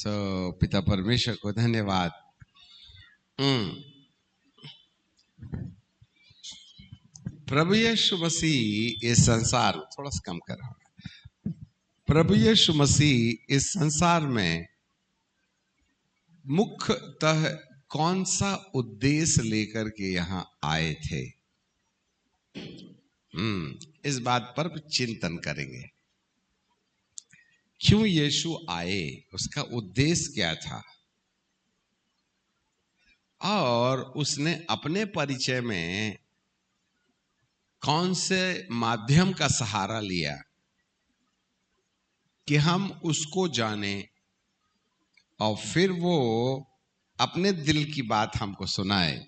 पिता परमेश्वर को धन्यवाद। प्रभु यीशु मसीह इस संसार, थोड़ा सा कम कर रहा हूं, प्रभु यीशु मसीह इस संसार में मुख्यतः कौन सा उद्देश्य लेकर के यहां आए थे, इस बात पर चिंतन करेंगे। क्यों यीशु आए, उसका उद्देश्य क्या था, और उसने अपने परिचय में कौन से माध्यम का सहारा लिया कि हम उसको जाने और फिर वो अपने दिल की बात हमको सुनाए।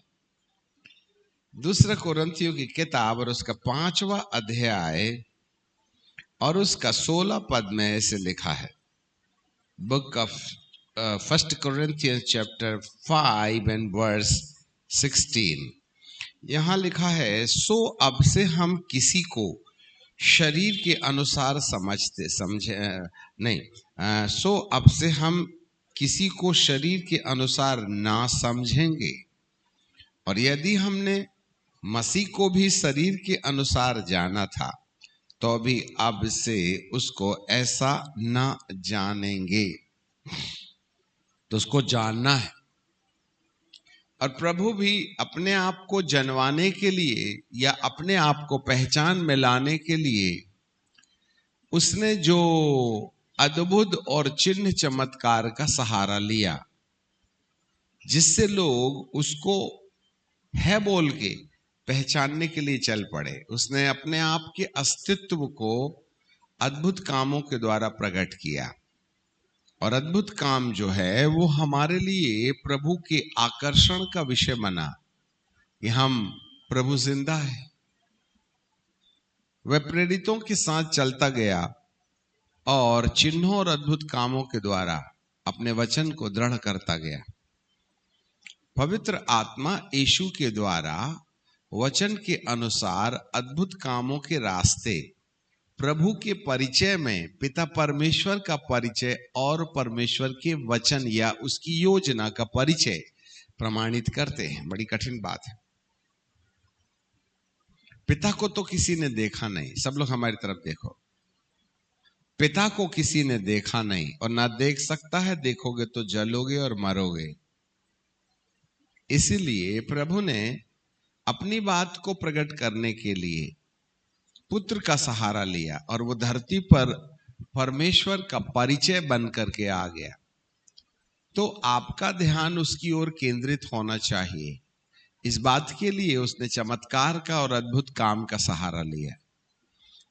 दूसरा कोरिन्थियों की किताब और उसका 5वां अध्याय और उसका 16 पद में ऐसे लिखा है। Book of 1 Corinthians chapter 5 and verse 16, यहां लिखा है, सो अब से हम किसी को शरीर के अनुसार सो अब से हम किसी को शरीर के अनुसार ना समझेंगे, और यदि हमने मसीह को भी शरीर के अनुसार जाना था तो भी अब से उसको ऐसा ना जानेंगे। तो उसको जानना है। और प्रभु भी अपने आप को जनवाने के लिए या अपने आप को पहचान में लाने के लिए उसने जो अद्भुत और चिन्ह चमत्कार का सहारा लिया, जिससे लोग उसको है बोल के पहचानने के लिए चल पड़े। उसने अपने आप के अस्तित्व को अद्भुत कामों के द्वारा प्रकट किया, और अद्भुत काम जो है वो हमारे लिए प्रभु के आकर्षण का विषय बना कि हम प्रभु जिंदा है। वह प्रेरितों के साथ चलता गया और चिन्हों और अद्भुत कामों के द्वारा अपने वचन को दृढ़ करता गया। पवित्र आत्मा यीशु के द्वारा वचन के अनुसार अद्भुत कामों के रास्ते प्रभु के परिचय में पिता परमेश्वर का परिचय और परमेश्वर के वचन या उसकी योजना का परिचय प्रमाणित करते हैं। बड़ी कठिन बात है। पिता को तो किसी ने देखा नहीं। सब लोग हमारी तरफ देखो। पिता को किसी ने देखा नहीं और ना देख सकता है, देखोगे तो जलोगे और मरोगे। इसीलिए प्रभु ने अपनी बात को प्रकट करने के लिए पुत्र का सहारा लिया और वो धरती पर परमेश्वर का परिचय बन करके आ गया। तो आपका ध्यान उसकी ओर केंद्रित होना चाहिए। इस बात के लिए उसने चमत्कार का और अद्भुत काम का सहारा लिया,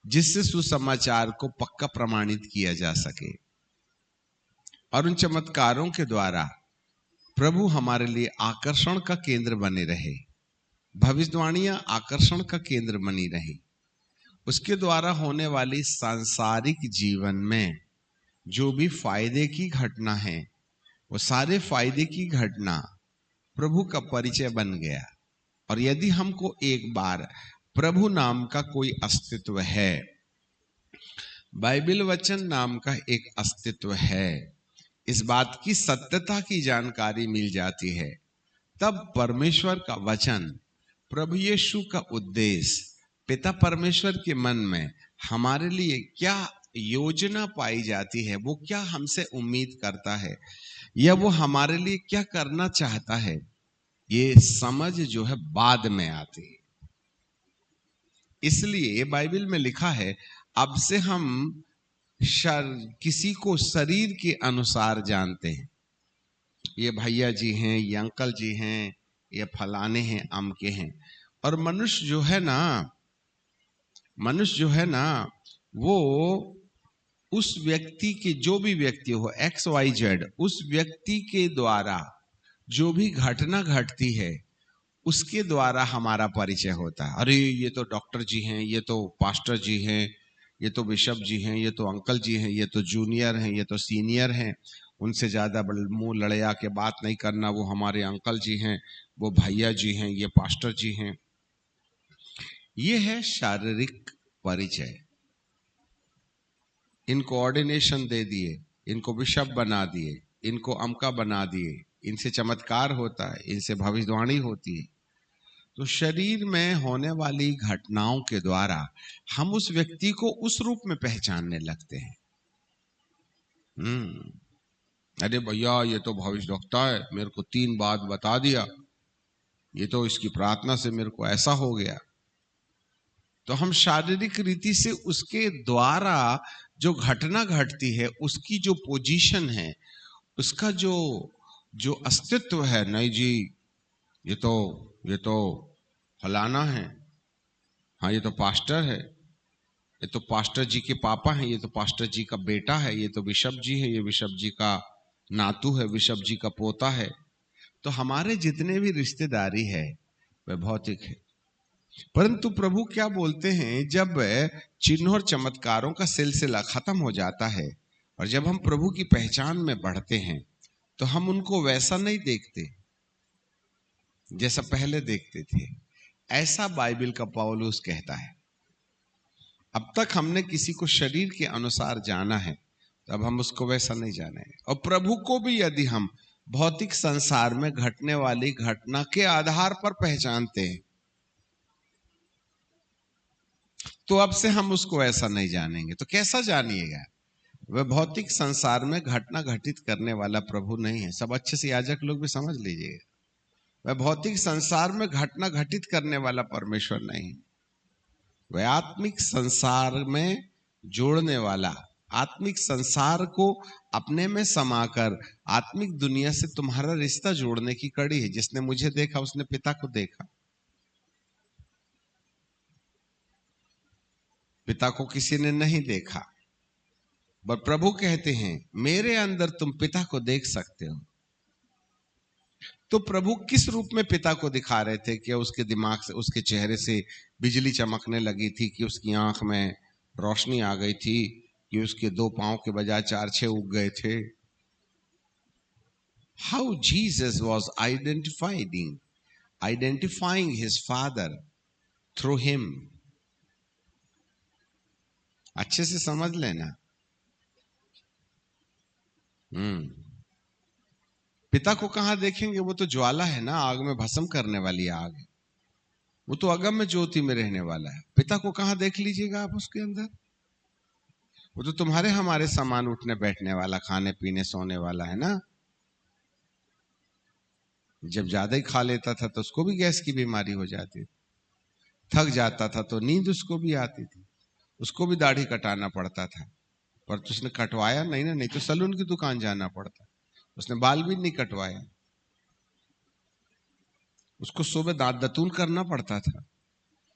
जिससे सुसमाचार को पक्का प्रमाणित किया जा सके। और उन चमत्कारों के द्वारा प्रभु हमारे लिए आकर्षण का केंद्र बने रहे। भविष्यवाणियां आकर्षण का केंद्र बनी रही। उसके द्वारा होने वाली सांसारिक जीवन में जो भी फायदे की घटना है, वो सारे फायदे की घटना प्रभु का परिचय बन गया। और यदि हमको एक बार प्रभु नाम का कोई अस्तित्व है, बाइबल वचन नाम का एक अस्तित्व है, इस बात की सत्यता की जानकारी मिल जाती है, तब परमेश्वर का वचन, प्रभु यीशु का उद्देश्य, पिता परमेश्वर के मन में हमारे लिए क्या योजना पाई जाती है, वो क्या हमसे उम्मीद करता है, या वो हमारे लिए क्या करना चाहता है, ये समझ जो है बाद में आती है। इसलिए बाइबल में लिखा है, अब से हम किसी को शरीर के अनुसार जानते हैं। ये भैया जी हैं, ये अंकल जी हैं, ये फलाने हैं, अमके हैं। और मनुष्य जो है ना वो उस व्यक्ति के, जो भी व्यक्ति हो XYZ, उस व्यक्ति के द्वारा जो भी घटना घटती है उसके द्वारा हमारा परिचय होता है। अरे ये तो डॉक्टर जी हैं, ये तो पास्टर जी हैं, ये तो बिशप जी हैं, ये तो अंकल जी हैं, ये तो जूनियर हैं, ये तो सीनियर हैं, उनसे ज्यादा मुंह लड़या के बात नहीं करना, वो हमारे अंकल जी हैं, वो भैया जी हैं, ये पास्टर जी हैं। ये है शारीरिक परिचय। इनको ऑर्डिनेशन दे दिए, इनको बिशप बना दिए, इनको अमका बना दिए, इनसे चमत्कार होता है, इनसे भविष्यवाणी होती है। तो शरीर में होने वाली घटनाओं के द्वारा हम उस व्यक्ति को उस रूप में पहचानने लगते हैं। अरे भैया ये तो भविष्यवक्ता है, मेरे को 3 बात बता दिया, ये तो इसकी प्रार्थना से मेरे को ऐसा हो गया। तो हम शारीरिक रीति से उसके द्वारा जो घटना घटती है, उसकी जो पोजीशन है, उसका जो अस्तित्व है, नहीं जी ये तो फलाना है, हाँ ये तो पास्टर है, ये तो पास्टर जी के पापा हैं, ये तो पास्टर जी का बेटा है, ये तो बिशप जी है, ये बिशप जी का नातू है, बिशप जी का पोता है। तो हमारे जितने भी रिश्तेदारी है वह भौतिक है। परंतु प्रभु क्या बोलते हैं, जब चिन्ह और चमत्कारों का सिलसिला खत्म हो जाता है और जब हम प्रभु की पहचान में बढ़ते हैं, तो हम उनको वैसा नहीं देखते जैसा पहले देखते थे। ऐसा बाइबल का पौलुस कहता है। अब तक हमने किसी को शरीर के अनुसार जाना है, तो अब हम उसको वैसा नहीं जानेंगे। और प्रभु को भी यदि हम भौतिक संसार में घटने वाली घटना के आधार पर पहचानते हैं, तो अब से हम उसको ऐसा नहीं जानेंगे। तो कैसा जानिएगा? वह भौतिक संसार में घटना घटित करने वाला प्रभु नहीं है। सब अच्छे से याजक लोग भी समझ लीजिएगा, वह भौतिक संसार में घटना घटित करने वाला परमेश्वर नहीं, वह आत्मिक संसार में जोड़ने वाला, आत्मिक संसार को अपने में समाकर आत्मिक दुनिया से तुम्हारा रिश्ता जोड़ने की कड़ी है। जिसने मुझे देखा उसने पिता को देखा। पिता को किसी ने नहीं देखा, पर प्रभु कहते हैं मेरे अंदर तुम पिता को देख सकते हो। तो प्रभु किस रूप में पिता को दिखा रहे थे? कि उसके दिमाग से, उसके चेहरे से बिजली चमकने लगी थी, कि उसकी आंख में रोशनी आ गई थी, कि उसके 2 पांव के बजाय 4-6 उग गए थे? How Jesus was identifying his father through him. अच्छे से समझ लेना। पिता को कहां देखेंगे? वो तो ज्वाला है ना, आग में भस्म करने वाली आग है, वो तो अगम में ज्योति में रहने वाला है। पिता को कहां देख लीजिएगा आप उसके अंदर? वो तो तुम्हारे हमारे समान उठने बैठने वाला, खाने पीने सोने वाला है ना। जब ज्यादा ही खा लेता था तो उसको भी गैस की बीमारी हो जाती थी, थक जाता था तो नींद उसको भी आती थी, उसको भी दाढ़ी कटाना पड़ता था। पर तो उसने कटवाया नहीं ना, नहीं तो सलून की दुकान जाना पड़ता। उसने बाल भी नहीं कटवाया, उसको सुबह दांत दतून करना पड़ता था,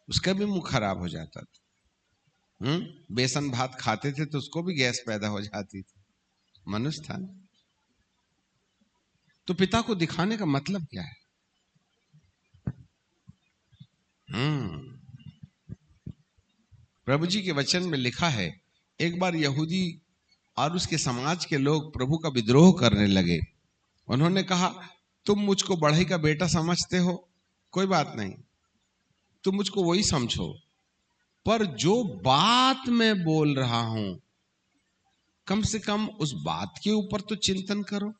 उसका भी मुंह खराब हो जाता था। बेसन भात खाते थे तो उसको भी गैस पैदा हो जाती थी। मनुष्य था। तो पिता को दिखाने का मतलब क्या है? प्रभु जी के वचन में लिखा है, एक बार यहूदी और उसके समाज के लोग प्रभु का विद्रोह करने लगे। उन्होंने कहा, तुम मुझको बढ़ई का बेटा समझते हो, कोई बात नहीं, तुम मुझको वही समझो, पर जो बात मैं बोल रहा हूं कम से कम उस बात के ऊपर तो चिंतन करो।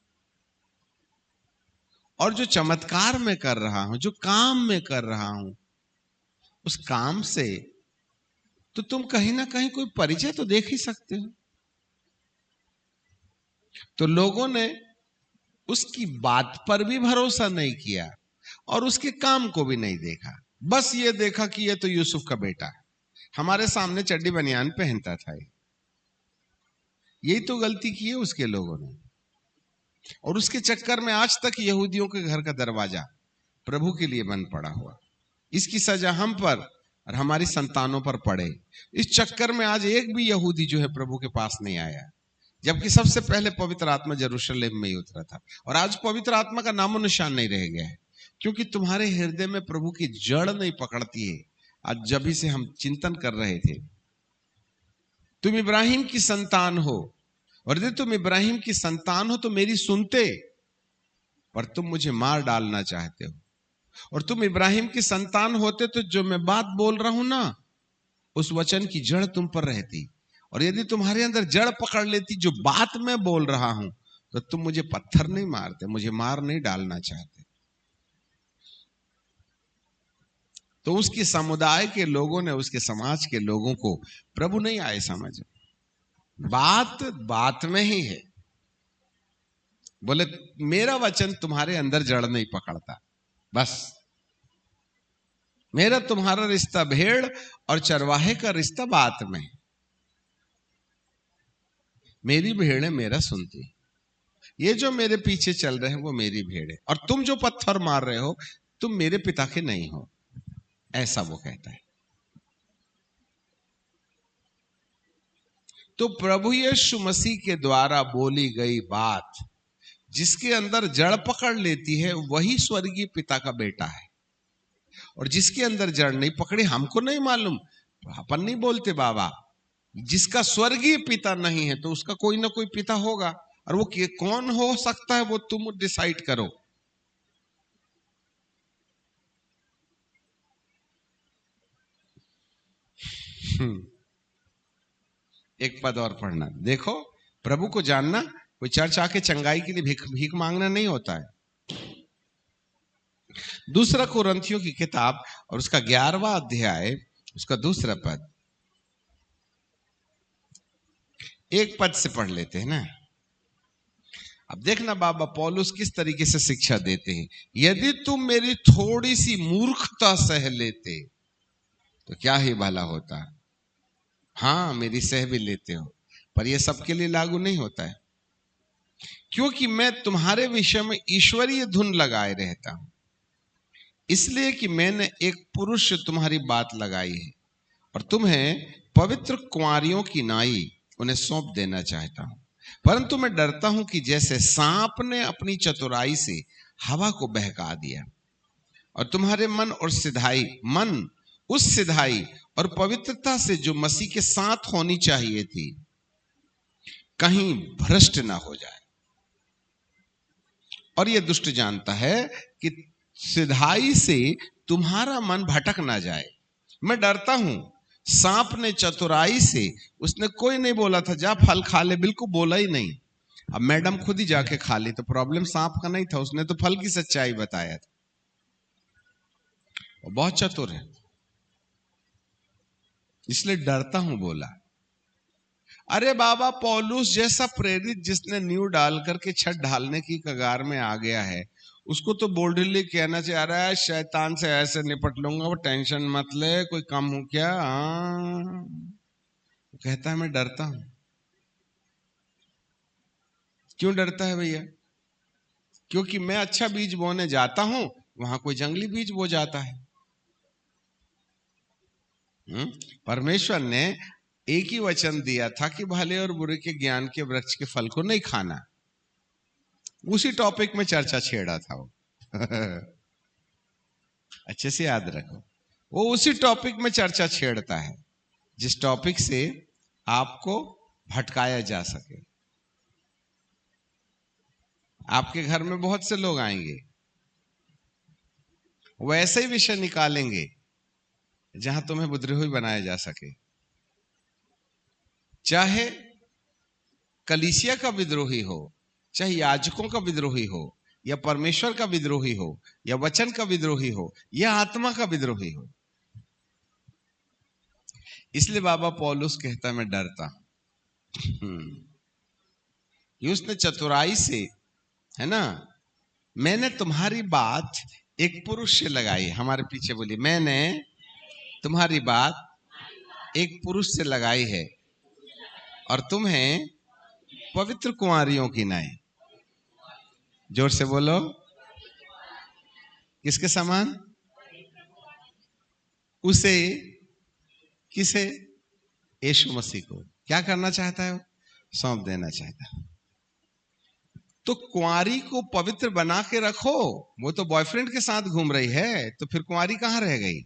और जो चमत्कार मैं कर रहा हूं, जो काम मैं कर रहा हूं, उस काम से तो तुम कहीं ना कहीं कोई परिचय तो देख ही सकते हो। तो लोगों ने उसकी बात पर भी भरोसा नहीं किया और उसके काम को भी नहीं देखा। बस ये देखा कि ये तो यूसुफ का बेटा है, हमारे सामने चड्डी बनियान पहनता था। यही तो गलती की है उसके लोगों ने। और उसके चक्कर में आज तक यहूदियों के घर का दरवाजा प्रभु के लिए बंद पड़ा हुआ। इसकी सजा हम पर और हमारी संतानों पर पड़े। इस चक्कर में आज एक भी यहूदी जो है प्रभु के पास नहीं आया, जबकि सबसे पहले पवित्र आत्मा यरूशलेम में ही उतरा था। और आज पवित्र आत्मा का नामो निशान नहीं रह गया है, क्योंकि तुम्हारे हृदय में प्रभु की जड़ नहीं पकड़ती है। आज जब ही से हम चिंतन कर रहे थे, तुम इब्राहिम की संतान हो, और यदि तुम इब्राहिम की संतान हो तो मेरी सुनते, पर तुम मुझे मार डालना चाहते हो। और तुम इब्राहिम की संतान होते तो जो मैं बात बोल रहा हूं ना, उस वचन की जड़ तुम पर रहती। और यदि तुम्हारे अंदर जड़ पकड़ लेती जो बात मैं बोल रहा हूं, तो तुम मुझे पत्थर नहीं मारते, मुझे मार नहीं डालना चाहते। तो उसके समुदाय के लोगों ने, उसके समाज के लोगों को प्रभु नहीं आए समझ। बात बात में ही है। बोले मेरा वचन तुम्हारे अंदर जड़ नहीं पकड़ता, बस मेरा तुम्हारा रिश्ता भेड़ और चरवाहे का रिश्ता बात में है। मेरी भेड़ें मेरा सुनती, ये जो मेरे पीछे चल रहे हैं वो मेरी भेड़ है, और तुम जो पत्थर मार रहे हो तुम मेरे पिता के नहीं हो, ऐसा वो कहता है। तो प्रभु यीशु मसीह के द्वारा बोली गई बात जिसके अंदर जड़ पकड़ लेती है वही स्वर्गीय पिता का बेटा है, और जिसके अंदर जड़ नहीं पकड़ी हमको नहीं मालूम, अपन नहीं बोलते बाबा। जिसका स्वर्गीय पिता नहीं है तो उसका कोई ना कोई पिता होगा, और वो कौन हो सकता है वो तुम डिसाइड करो। एक पद और पढ़ना, देखो प्रभु को जानना कोई चर्च आके चंगाई के लिए भीख मांगना नहीं होता है। दूसरा कुरिन्थियों की किताब और उसका 11वां अध्याय, उसका दूसरा पद, एक पद से पढ़ लेते हैं ना। अब देखना बाबा पौलुस किस तरीके से शिक्षा देते हैं। यदि तुम मेरी थोड़ी सी मूर्खता सह लेते तो क्या ही भला होता। हाँ मेरी सह भी लेते हो, पर यह सबके लिए लागू नहीं होता है, क्योंकि मैं तुम्हारे विषय में ईश्वरीय धुन लगाए रहता हूं, इसलिए कि मैंने एक पुरुष से तुम्हारी बात लगाई है और तुम्हें पवित्र कुंवारियों की नाई उन्हें सौंप देना चाहता हूं। परंतु मैं डरता हूं कि जैसे सांप ने अपनी चतुराई से हवा को बहका दिया और तुम्हारे मन उस सिधाई और पवित्रता से जो मसीह के साथ होनी चाहिए थी कहीं भ्रष्ट ना हो जाए। और यह दुष्ट जानता है कि सिधाई से तुम्हारा मन भटक ना जाए। मैं डरता हूं, सांप ने चतुराई से, उसने कोई नहीं बोला था जा फल खा ले, बिल्कुल बोला ही नहीं। अब मैडम खुद ही जाके खा ली तो प्रॉब्लम सांप का नहीं था, उसने तो फल की सच्चाई बताया था। वो बहुत चतुर है, इसलिए डरता हूं बोला। अरे बाबा पौलुस जैसा प्रेरित जिसने न्यू डाल करके छत ढालने की कगार में आ गया है, उसको तो बोल्डली कहना चाह रहा है शैतान से ऐसे निपट लूंगा, वो टेंशन मत ले, कोई कम हूं क्या। कहता है मैं डरता हूं। क्यों डरता है भैया? क्योंकि मैं अच्छा बीज बोने जाता हूं, वहां कोई जंगली बीज बो जाता है। परमेश्वर ने एक ही वचन दिया था कि भले और बुरे के ज्ञान के वृक्ष के फल को नहीं खाना। उसी टॉपिक में चर्चा छेड़ा था वो। अच्छे से याद रखो, वो उसी टॉपिक में चर्चा छेड़ता है जिस टॉपिक से आपको भटकाया जा सके। आपके घर में बहुत से लोग आएंगे, वो ऐसे ही विषय निकालेंगे जहां तुम्हें विद्रोही बनाया जा सके। चाहे कलीसिया का विद्रोही हो, चाहे याजकों का विद्रोही हो, या परमेश्वर का विद्रोही हो, या वचन का विद्रोही हो, या आत्मा का विद्रोही हो। इसलिए बाबा पौलुस कहता मैं डरता ये उसने चतुराई से, है ना, मैंने तुम्हारी बात एक पुरुष से लगाई। हमारे पीछे बोली, मैंने तुम्हारी बात एक पुरुष से लगाई है और तुम्हें पवित्र कुंवारियों की नाई। जोर से बोलो, किसके समान? उसे, किसे? यीशु मसीह को। क्या करना चाहता है? सौंप देना चाहता है। तो कुंवारी को पवित्र बना के रखो। वो तो बॉयफ्रेंड के साथ घूम रही है, तो फिर कुंवारी कहां रह गई?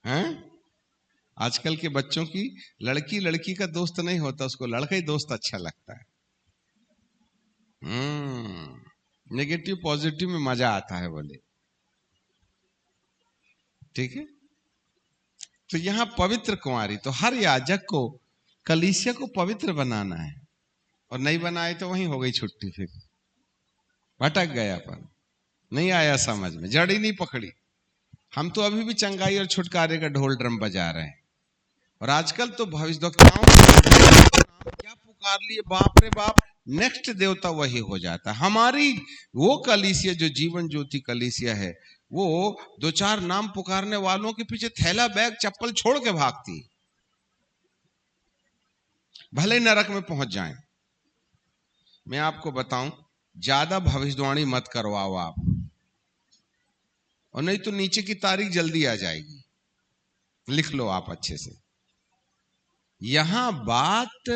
हैं? आजकल के बच्चों की लड़की लड़की का दोस्त नहीं होता, उसको लड़का ही दोस्त अच्छा लगता है। नेगेटिव पॉजिटिव में मजा आता है बोले, ठीक है। तो यहां पवित्र कुंवारी, तो हर याजक को कलीसिया को पवित्र बनाना है। और नहीं बनाए तो वहीं हो गई छुट्टी, फिर भटक गए अपन, नहीं आया समझ में, जड़ ही नहीं पकड़ी। हम तो अभी भी चंगाई और छुटकारे का ढोल ड्रम बजा रहे हैं, और आजकल तो भविष्यवक्ताओं क्या पुकार लिए, बाप रे बाप, नेक्स्ट देवता वही हो जाता है। हमारी वो कलीसिया जो जीवन ज्योति कलीसिया है, वो दो चार नाम पुकारने वालों के पीछे थैला बैग चप्पल छोड़ के भागती, भले नरक में पहुंच जाएं। मैं आपको बताऊं, ज्यादा भविष्यवाणी मत करवाओ आप, और नहीं तो नीचे की तारीख जल्दी आ जाएगी, लिख लो आप अच्छे से। यहां बात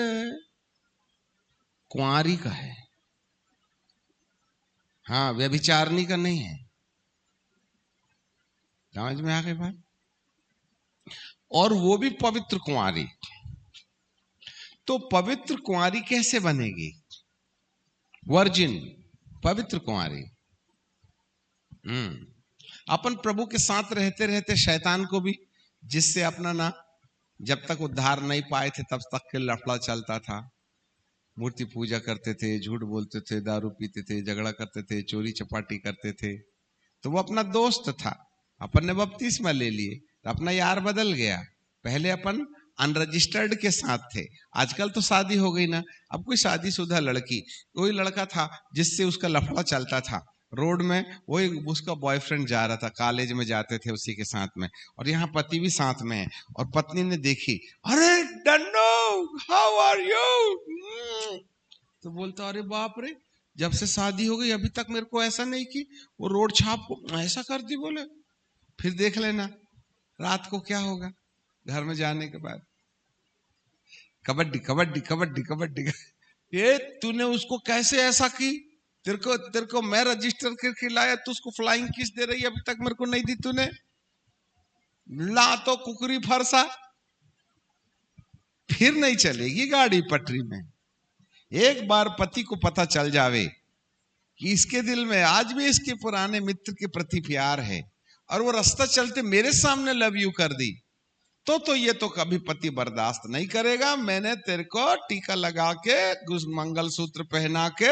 कुंवारी का है, हाँ, व्यभिचारणी का नहीं है। समझ में आ गई बात? और वो भी पवित्र कुंवारी। तो पवित्र कुंवारी कैसे बनेगी? वर्जिन, पवित्र कुंवारी। अपन प्रभु के साथ रहते रहते शैतान को भी, जिससे अपना ना जब तक उद्धार नहीं पाए थे तब तक के लफड़ा चलता था, मूर्ति पूजा करते थे, झूठ बोलते थे, दारू पीते थे, झगड़ा करते थे, चोरी चपाटी करते थे, तो वो अपना दोस्त था। अपन ने बपतिस्मा ले लिए तो अपना यार बदल गया। पहले अपन अनरजिस्टर्ड के साथ थे, आजकल तो शादी हो गई ना, अब कोई शादीशुदा लड़की, कोई लड़का था जिससे उसका लफड़ा चलता था रोड में, वही उसका बॉयफ्रेंड जा रहा था, कॉलेज में जाते थे उसी के साथ में, और यहाँ पति भी साथ में है, और पत्नी ने देखी, अरे डन्नो, हाउ आर यू, तो बोलता, अरे बाप रे, जब से शादी हो गई अभी तक मेरे को ऐसा नहीं की, वो रोड छाप को ऐसा कर दी। बोले फिर देख लेना रात को क्या होगा घर में जाने के बाद, कबड्डी कबड्डी कबड्डी कबड्डी। ये तूने उसको कैसे ऐसा की, तेरे को मैं रजिस्टर करके लाया, तू उसको फ्लाइंग किस दे रही है, अभी तक मेरे को नहीं दी तूने, ला तो कुकरी फरसा। फिर नहीं चलेगी गाड़ी पटरी में। एक बार पति को पता चल जावे कि इसके दिल में आज भी इसके पुराने मित्र के प्रति प्यार है, और वो रास्ता चलते मेरे सामने लव यू कर दी, तो ये तो कभी पति बर्दाश्त नहीं करेगा। मैंने तेरे को टीका लगा के, मंगलसूत्र पहना के,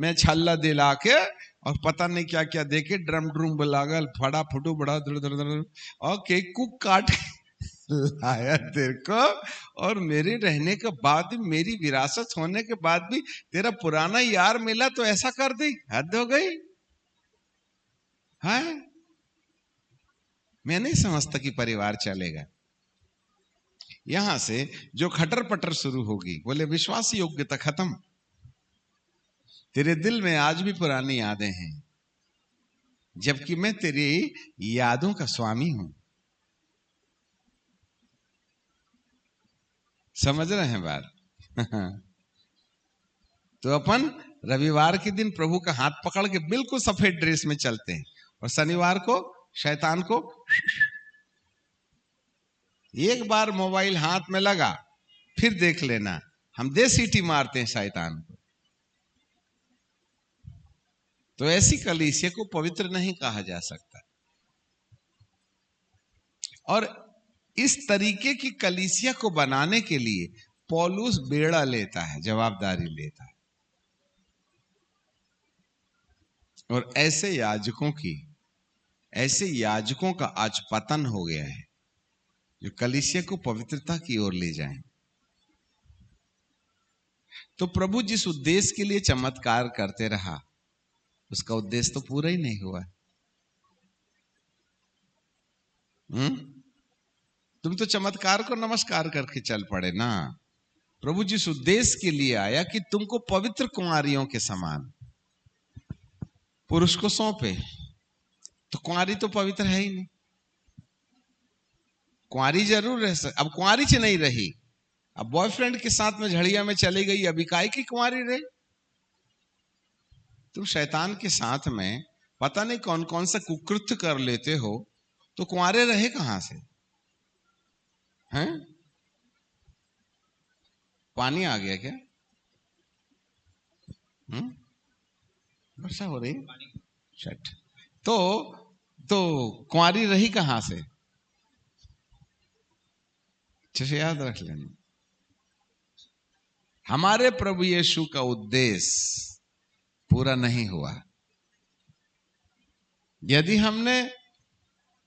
मैं छल्ला दिला के, और पता नहीं क्या क्या दे के, ड्रम ड्रूम लागल, फड़ा फुटू बड़ा धड़ धड़ धड़, और केक कुक काट लाया तेरे को, और मेरे रहने के बाद भी, मेरी विरासत होने के बाद भी तेरा पुराना यार मिला तो ऐसा कर दी, हद हो गई है। मैं नहीं समझता कि परिवार चलेगा। यहां से जो खटर पटर शुरू होगी, बोले विश्वास योग्यता खत्म, तेरे दिल में आज भी पुरानी यादें हैं, जबकि मैं तेरी यादों का स्वामी हूं। समझ रहे हैं बात? तो अपन रविवार के दिन प्रभु का हाथ पकड़ के बिल्कुल सफेद ड्रेस में चलते हैं, और शनिवार को शैतान को, एक बार मोबाइल हाथ में लगा फिर देख लेना, हम दे सीटी मारते हैं शैतान को। तो ऐसी कलीसिया को पवित्र नहीं कहा जा सकता। और इस तरीके की कलीसिया को बनाने के लिए पौलुस बेड़ा लेता है, जवाबदारी लेता है। और ऐसे याजकों का आज पतन हो गया है, जो कलीसिया को पवित्रता की ओर ले जाएं। तो प्रभु जिस उद्देश्य के लिए चमत्कार करते रहा, उसका उद्देश्य तो पूरा ही नहीं हुआ। तुम तो चमत्कार को नमस्कार करके चल पड़े ना। प्रभु जिस उद्देश्य के लिए आया कि तुमको पवित्र कुंवारियों के समान पुरुष को सौंपे, तो कुंवारी तो पवित्र है ही नहीं। कुंवारी जरूर रह सकती, अब कुंवारी से नहीं रही, अब बॉयफ्रेंड के साथ में झड़िया में चली गई, अभी काय की कुंवारी रही। तुम शैतान के साथ में पता नहीं कौन कौन सा कुकृत्य कर लेते हो, तो कुंवारे रहे कहां से हैं? पानी आ गया क्या? वर्षा हो रही, छठ, तो कुंवारी रही कहां से? अच्छे से याद रख लेना। हमारे प्रभु यीशु का उद्देश्य पूरा नहीं हुआ। यदि हमने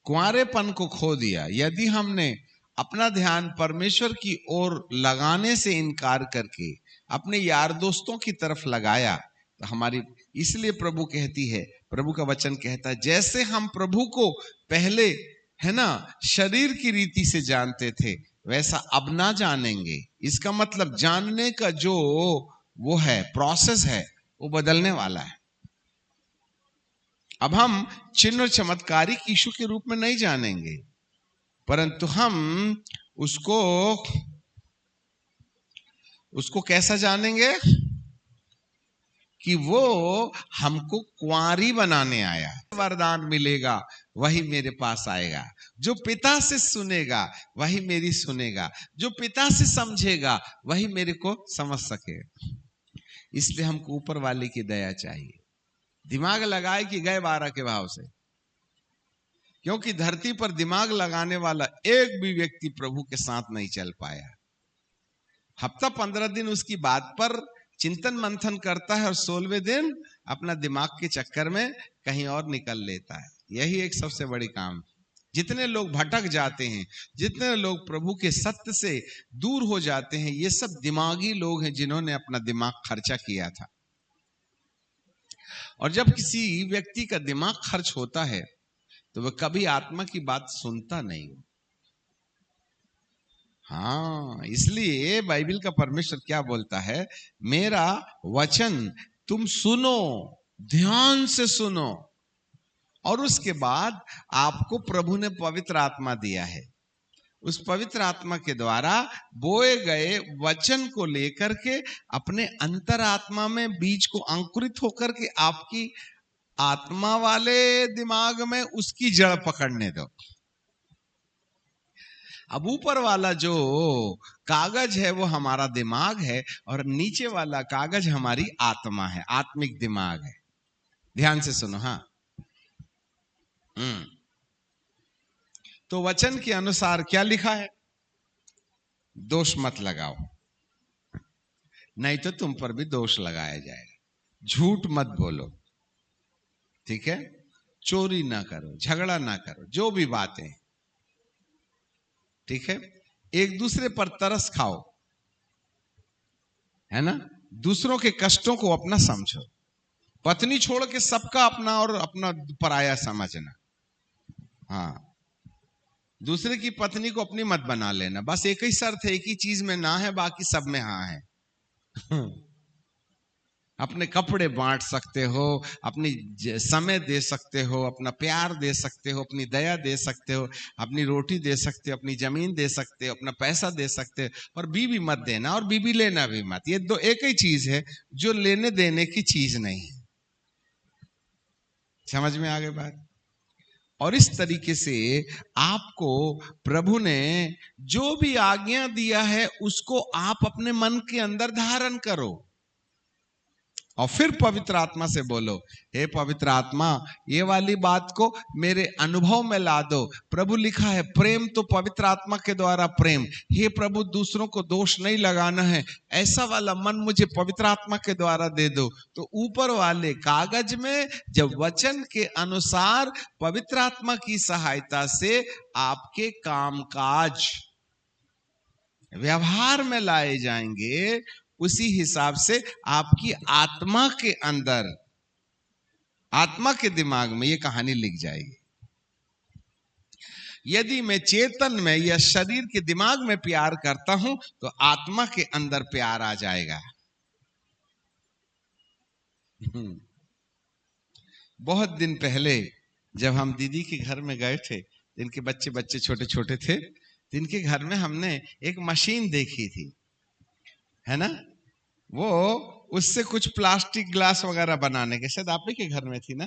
कुंवारेपन को खो दिया, यदि हमने अपना ध्यान परमेश्वर की ओर लगाने से इनकार करके अपने यार दोस्तों की तरफ लगाया, तो हमारी, इसलिए प्रभु कहती है, प्रभु का वचन कहता है, जैसे हम प्रभु को पहले, है ना, शरीर की रीति से जानते थे, वैसा अब ना जानेंगे। इसका मतलब जानने का जो वो है प्रोसेस है, वो बदलने वाला है। अब हम चिन्ह और चमत्कारिक यीशु के रूप में नहीं जानेंगे, परंतु हम उसको कैसा जानेंगे कि वो हमको कुंवारी बनाने आया। वरदान मिलेगा वही मेरे पास आएगा, जो पिता से सुनेगा वही मेरी सुनेगा, जो पिता से समझेगा वही मेरे को समझ सकेगा। इसलिए हमको ऊपर वाले की दया चाहिए। दिमाग लगाए कि गए 12 के भाव से, क्योंकि धरती पर दिमाग लगाने वाला एक भी व्यक्ति प्रभु के साथ नहीं चल पाया। हफ्ता 15 दिन उसकी बात पर चिंतन मंथन करता है और 16वें दिन अपना दिमाग के चक्कर में कहीं और निकल लेता है। यही एक सबसे बड़ी काम। जितने लोग भटक जाते हैं, जितने लोग प्रभु के सत्य से दूर हो जाते हैं, ये सब दिमागी लोग हैं जिन्होंने अपना दिमाग खर्चा किया था। और जब किसी व्यक्ति का दिमाग खर्च होता है तो वह कभी आत्मा की बात सुनता नहीं। हाँ, इसलिए बाइबल का परमेश्वर क्या बोलता है, मेरा वचन तुम सुनो, ध्यान से सुनो, और उसके बाद आपको प्रभु ने पवित्र आत्मा दिया है। उस पवित्र आत्मा के द्वारा बोए गए वचन को लेकर के अपने अंतरात्मा में बीज को अंकुरित होकर के आपकी आत्मा वाले दिमाग में उसकी जड़ पकड़ने दो। अब ऊपर वाला जो कागज है वो हमारा दिमाग है, और नीचे वाला कागज हमारी आत्मा है, आत्मिक दिमाग है। ध्यान से सुनो। हाँ, तो वचन के अनुसार क्या लिखा है, दोष मत लगाओ, नहीं तो तुम पर भी दोष लगाया जाएगा। झूठ मत बोलो, ठीक है, चोरी ना करो, झगड़ा ना करो, जो भी बातें, ठीक है, एक दूसरे पर तरस खाओ, है ना, दूसरों के कष्टों को अपना समझो। पत्नी छोड़ के सबका अपना और अपना पराया समझना। हाँ, दूसरे की पत्नी को अपनी मत बना लेना। बस एक ही शर्त है, एक ही चीज में ना है, बाकी सब में हाँ है। अपने कपड़े बांट सकते हो, अपनी समय दे सकते हो, अपना प्यार दे सकते हो, अपनी दया दे सकते हो, अपनी रोटी दे सकते हो, अपनी जमीन दे सकते हो, अपना पैसा दे सकते हो, और बीवी मत देना और बीवी लेना भी मत। ये दो एक ही चीज है जो लेने देने की चीज नहीं है। समझ में आ गई बात? और इस तरीके से आपको प्रभु ने जो भी आज्ञा दिया है उसको आप अपने मन के अंदर धारण करो, और फिर पवित्र आत्मा से बोलो, हे पवित्र आत्मा, ये वाली बात को मेरे अनुभव में ला दो। प्रभु लिखा है, प्रेम तो पवित्र आत्मा के द्वारा प्रेम। हे प्रभु, दूसरों को दोष नहीं लगाना है, ऐसा वाला मन मुझे पवित्र आत्मा के द्वारा दे दो। तो ऊपर वाले कागज में जब वचन के अनुसार पवित्र आत्मा की सहायता से आपके कामकाज व्यवहार में लाए जाएंगे, उसी हिसाब से आपकी आत्मा के अंदर, आत्मा के दिमाग में ये कहानी लिख जाएगी। यदि मैं चेतन में या शरीर के दिमाग में प्यार करता हूं तो आत्मा के अंदर प्यार आ जाएगा। बहुत दिन पहले जब हम दीदी के घर में गए थे, इनके बच्चे छोटे छोटे थे, इनके घर में हमने एक मशीन देखी थी, है ना, वो उससे कुछ प्लास्टिक ग्लास वगैरह बनाने के, शायद आप ही के घर में थी ना।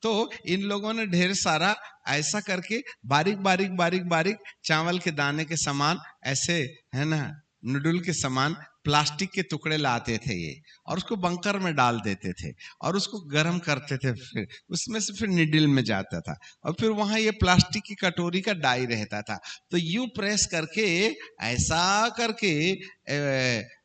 तो इन लोगों ने ढेर सारा ऐसा करके बारीक बारीक बारीक बारीक चावल के दाने के समान, ऐसे, है ना, नूडल के समान प्लास्टिक के टुकड़े लाते थे ये, और उसको बंकर में डाल देते थे और उसको गर्म करते थे, फिर उसमें से फिर निडल में जाता था और फिर वहां ये प्लास्टिक की कटोरी का डाई रहता था। तो यूं प्रेस करके ऐसा करके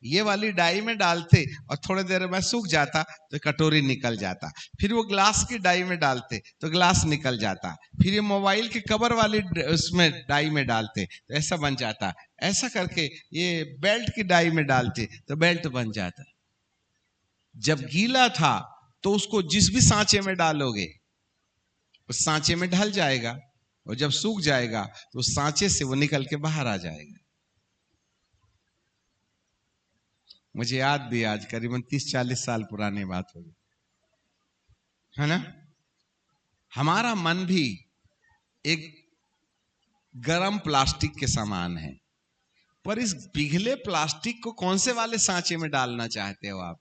ये वाली डाई में डालते और थोड़ी देर में सूख जाता तो कटोरी निकल जाता। फिर वो ग्लास की डाई में डालते तो ग्लास निकल जाता। फिर ये मोबाइल के कवर वाली उसमें डाई में डालते तो ऐसा बन जाता। ऐसा करके ये बेल्ट की डाई में डालते तो बेल्ट बन जाता। जब गीला था तो उसको जिस भी सांचे में डालोगे उस सांचे में ढल जाएगा, और जब सूख जाएगा तो उस सांचे से वो निकल के बाहर आ जाएगा। मुझे याद भी आज करीबन 30-40 साल पुरानी बात होगी, है ना। हमारा मन भी एक गरम प्लास्टिक के समान है, पर इस पिघले प्लास्टिक को कौन से वाले सांचे में डालना चाहते हो आप?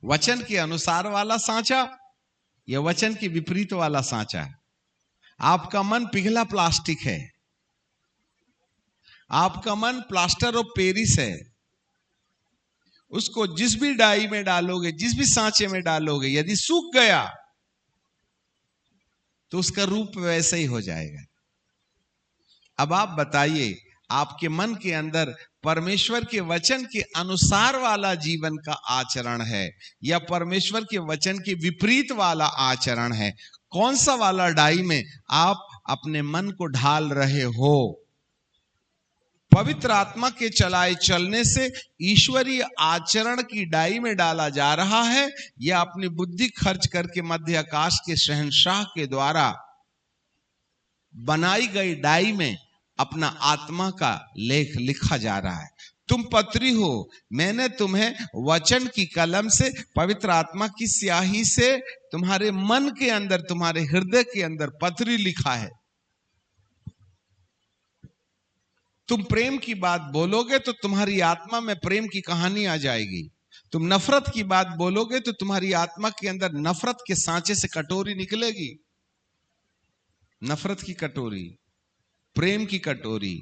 वचन के अनुसार वाला सांचा या वचन के विपरीत वाला सांचा? आपका मन पिघला प्लास्टिक है, आपका मन प्लास्टर ऑफ पेरिस है। उसको जिस भी डाई में डालोगे, जिस भी सांचे में डालोगे, यदि सूख गया तो उसका रूप वैसे ही हो जाएगा। अब आप बताइए, आपके मन के अंदर परमेश्वर के वचन के अनुसार वाला जीवन का आचरण है या परमेश्वर के वचन के विपरीत वाला आचरण है? कौन सा वाला डाई में आप अपने मन को ढाल रहे हो? पवित्र आत्मा के चलाए चलने से ईश्वरीय आचरण की डाई में डाला जा रहा है या अपनी बुद्धि खर्च करके मध्य आकाश के शहंशाह के द्वारा बनाई गई डाई में अपना आत्मा का लेख लिखा जा रहा है? तुम पत्री हो, मैंने तुम्हें वचन की कलम से, पवित्र आत्मा की स्याही से तुम्हारे मन के अंदर, तुम्हारे हृदय के अंदर पत्री लिखा है। तुम प्रेम की बात बोलोगे तो तुम्हारी आत्मा में प्रेम की कहानी आ जाएगी। तुम नफरत की बात बोलोगे तो तुम्हारी आत्मा के अंदर नफरत के सांचे से कटोरी निकलेगी। नफरत की कटोरी, प्रेम की कटोरी,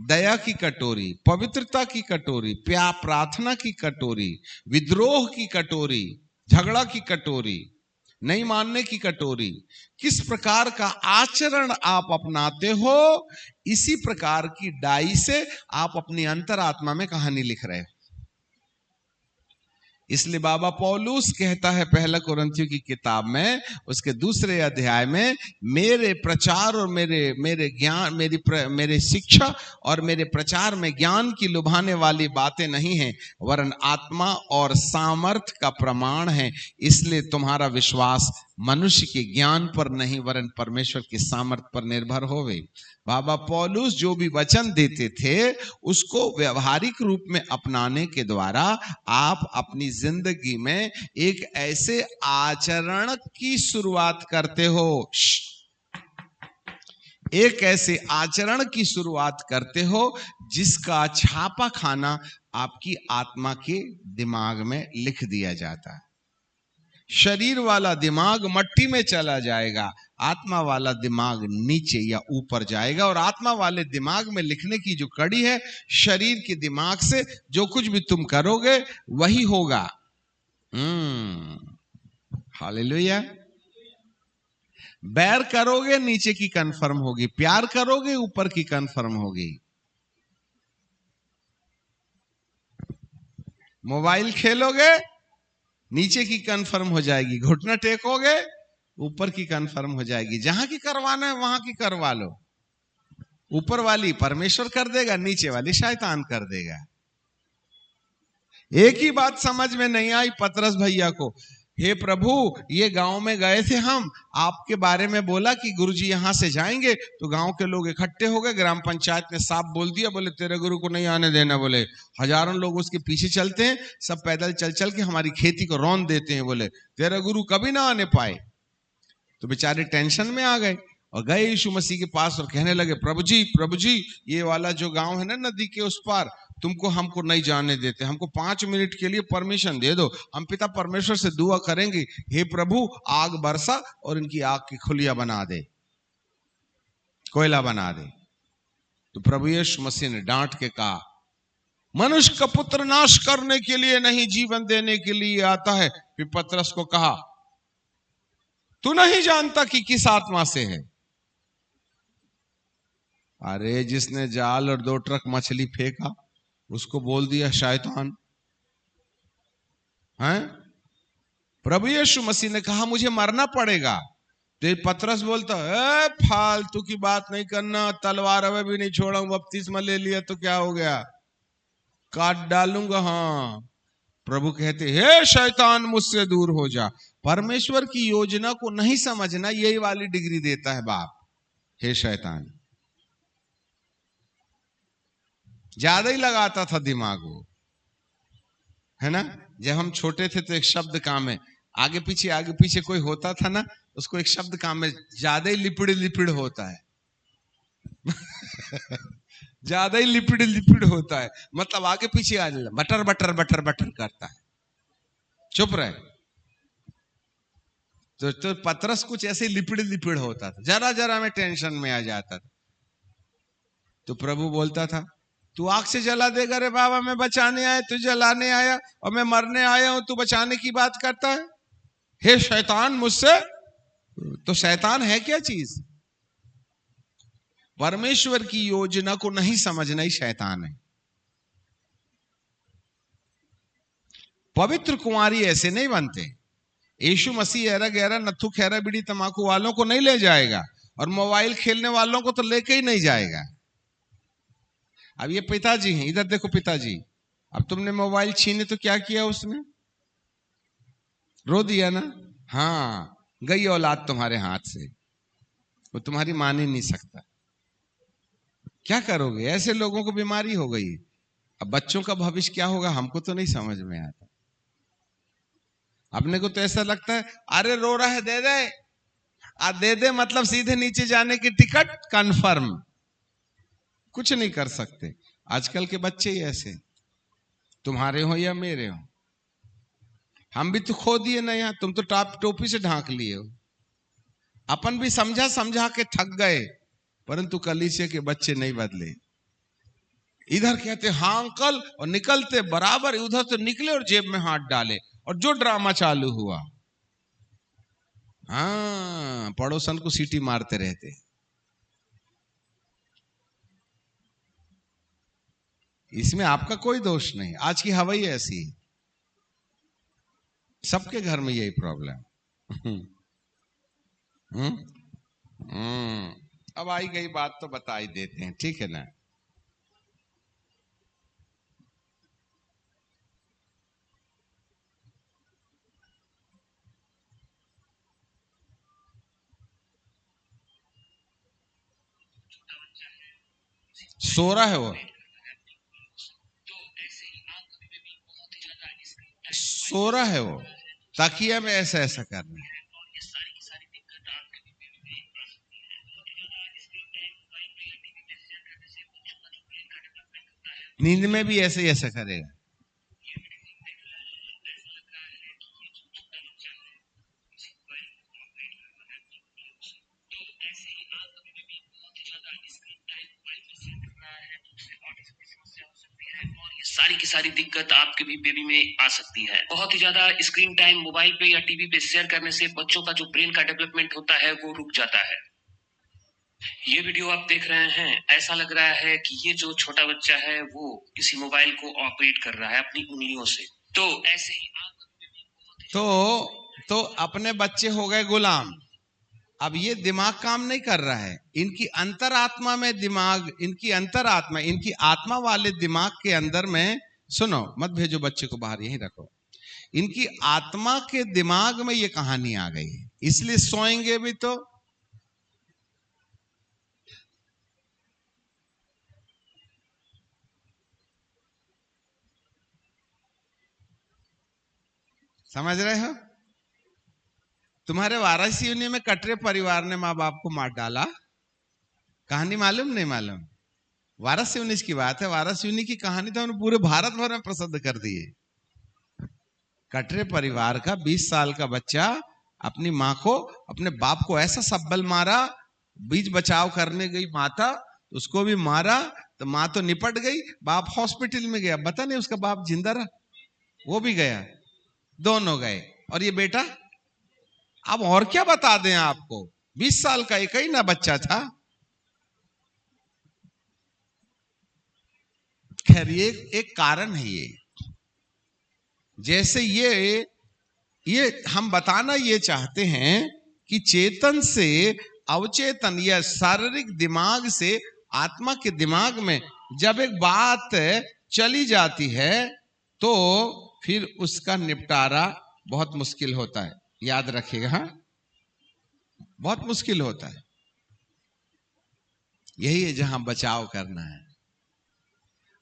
दया की कटोरी, पवित्रता की कटोरी, प्यार प्रार्थना की कटोरी, विद्रोह की कटोरी, झगड़ा की कटोरी, नहीं मानने की कटोरी। किस प्रकार का आचरण आप अपनाते हो, इसी प्रकार की डाई से आप अपनी अंतरात्मा में कहानी लिख रहे हो। इसलिए बाबा पौलुस कहता है पहला कुरिन्थियों की किताब में, उसके 2 अध्याय में, मेरे प्रचार और मेरे ज्ञान, मेरे शिक्षा और मेरे प्रचार में ज्ञान की लुभाने वाली बातें नहीं हैं, वरन आत्मा और सामर्थ का प्रमाण है। इसलिए तुम्हारा विश्वास मनुष्य के ज्ञान पर नहीं वरन परमेश्वर की सामर्थ पर निर्भर होवे। बाबा पौलुस जो भी वचन देते थे उसको व्यवहारिक रूप में अपनाने के द्वारा आप अपनी जिंदगी में एक ऐसे आचरण की शुरुआत करते हो, एक ऐसे आचरण की शुरुआत करते हो जिसका छापा खाना आपकी आत्मा के दिमाग में लिख दिया जाता है। शरीर वाला दिमाग मट्टी में चला जाएगा, आत्मा वाला दिमाग नीचे या ऊपर जाएगा। और आत्मा वाले दिमाग में लिखने की जो कड़ी है, शरीर के दिमाग से जो कुछ भी तुम करोगे वही होगा। हालेलुया। बैर करोगे नीचे की कन्फर्म होगी, प्यार करोगे ऊपर की कन्फर्म होगी। मोबाइल खेलोगे नीचे की कन्फर्म हो जाएगी, घुटना टेकोगे ऊपर की कन्फर्म हो जाएगी। जहां की करवाना है वहां की करवा लो, ऊपर वाली परमेश्वर कर देगा, नीचे वाली शैतान कर देगा। एक ही बात समझ में नहीं आई पतरस भैया को, हे प्रभु ये गांव में गए थे हम, आपके बारे में बोला कि गुरुजी यहां से जाएंगे, तो गांव के लोग इकट्ठे हो गए, ग्राम पंचायत ने साफ बोल दिया, बोले तेरे गुरु को नहीं आने देना। बोले हजारों लोग उसके पीछे चलते हैं, सब पैदल चल चल के हमारी खेती को रौंद देते हैं, बोले तेरा गुरु कभी ना आने पाए। तो बेचारे टेंशन में आ गए और गए यीशु मसीह के पास और कहने लगे, प्रभु जी ये वाला जो गांव है ना नदी के उस पार, तुमको हमको नहीं जाने देते, हमको 5 मिनट के लिए परमिशन दे दो, हम पिता परमेश्वर से दुआ करेंगे, हे प्रभु आग बरसा और इनकी आग की खुलिया बना दे, कोयला बना दे। तो प्रभु यीशु मसीह ने डांट के कहा, मनुष्य का पुत्र नाश करने के लिए नहीं, जीवन देने के लिए आता है। फिर पतरस को कहा, तू नहीं जानता कि किस आत्मा से है? अरे जिसने जाल और 2 ट्रक मछली फेंका उसको बोल दिया शैतान है। प्रभु यीशु मसीह ने कहा मुझे मरना पड़ेगा। तो पतरस बोलता है, फालतू की बात नहीं करना, तलवार अब भी नहीं छोड़ा, बपतिस्मा ले लिया तो क्या हो गया, काट डालूंगा। हाँ, प्रभु कहते, हे शैतान मुझसे दूर हो जा। परमेश्वर की योजना को नहीं समझना, यही वाली डिग्री देता है बाप। हे शैतान, ज्यादा ही लगाता था दिमाग वो, है ना। जब हम छोटे थे तो एक शब्द काम है, आगे पीछे कोई होता था ना, उसको एक शब्द काम में ज्यादा ही लिपिड़ होता है ज्यादा ही लिपिड़ होता है, मतलब आगे पीछे आ जाए, बटर बटर बटर बटर करता है, चुप रहे। तो पतरस कुछ ऐसे लिपिड़ होता था, जरा जरा में टेंशन में आ जाता था। तो प्रभु बोलता था, तू आग से जला देगा? रे बाबा, मैं बचाने आया, तू जलाने आया, और मैं मरने आया हूं, तू बचाने की बात करता है। हे शैतान मुझसे। तो शैतान है क्या चीज? परमेश्वर की योजना को नहीं समझना ही शैतान है। पवित्र कुंवारी ऐसे नहीं बनते। यीशु मसीह एरा गैरा नथु खैरा बीड़ी तमाकू वालों को नहीं ले जाएगा, और मोबाइल खेलने वालों को तो लेके ही नहीं जाएगा। अब ये पिताजी हैं, इधर देखो पिताजी, अब तुमने मोबाइल छीने तो क्या किया उसने? रो दिया ना। हाँ, गई औलाद तुम्हारे हाथ से, वो तुम्हारी मान ही नहीं सकता। क्या करोगे? ऐसे लोगों को बीमारी हो गई। अब बच्चों का भविष्य क्या होगा हमको तो नहीं समझ में आता। अपने को तो ऐसा लगता है, अरे रो रहा है, दे दे, दे दे, मतलब सीधे नीचे जाने की टिकट कंफर्म। कुछ नहीं कर सकते। आजकल के बच्चे ही ऐसे, तुम्हारे हो या मेरे हो। हम भी तो खो दिए ना यहाँ, तुम तो टोपी से ढांक लिए हो। अपन भी समझा समझा के थक गए, परंतु कलीसिया के बच्चे नहीं बदले। इधर कहते हाँ अंकल, और निकलते बराबर उधर तो निकले और जेब में हाथ डाले, और जो ड्रामा चालू हुआ, हाँ, पड़ोसन को सीटी मारते रहते। इसमें आपका कोई दोष नहीं, आज की हवा ही ऐसी है, सबके घर में यही प्रॉब्लम। अब आई गई बात तो बता ही देते हैं, ठीक है ना। सो रहा है वो, सो रहा है वो, तकिया में ऐसा ऐसा करना। नींद में भी ऐसे ही ऐसा करेगा। सारी की सारी दिक्कत आपके भी बेबी में आ सकती है। बहुत ही ज्यादा स्क्रीन टाइम मोबाइल पे या टीवी पे शेयर करने से बच्चों का जो ब्रेन का डेवलपमेंट होता है वो रुक जाता है। ये वीडियो आप देख रहे हैं, ऐसा लग रहा है कि ये जो छोटा बच्चा है वो किसी मोबाइल को ऑपरेट कर रहा है अपनी उंगलियों से। तो ऐसे ही तो अपने बच्चे हो गए गुलाम। अब ये दिमाग काम नहीं कर रहा है, इनकी अंतरात्मा में दिमाग, इनकी अंतरात्मा, इनकी आत्मा वाले दिमाग के अंदर में, सुनो मत भेजो बच्चे को बाहर, यहीं रखो। इनकी आत्मा के दिमाग में ये कहानी आ गई है, इसलिए सोएंगे भी तो। समझ रहे हो? तुम्हारे वाराणसी यूनि में कटरे परिवार ने माँ बाप को मार डाला, कहानी मालूम नहीं मालूम? वाराणसी यूनि की बात है, वाराणसी यूनि की कहानी तो उन्होंने पूरे भारत भर में प्रसिद्ध कर दी है। कटरे परिवार का 20 साल का बच्चा अपनी माँ को, अपने बाप को ऐसा सब्बल मारा, बीच बचाव करने गई माता उसको भी मारा तो माँ तो निपट गई, बाप हॉस्पिटल में गया, बता नहीं उसका बाप जिंदा रहा, वो भी गया, दोनों गए। और ये बेटा, अब और क्या बता दें आपको, 20 साल का एक ही ना बच्चा था। खैर ये एक कारण है। ये जैसे ये हम बताना ये चाहते हैं कि चेतन से अवचेतन या शारीरिक दिमाग से आत्मा के दिमाग में जब एक बात चली जाती है तो फिर उसका निपटारा बहुत मुश्किल होता है। याद रखिएगा, हाँ, बहुत मुश्किल होता है। यही है जहां बचाव करना है।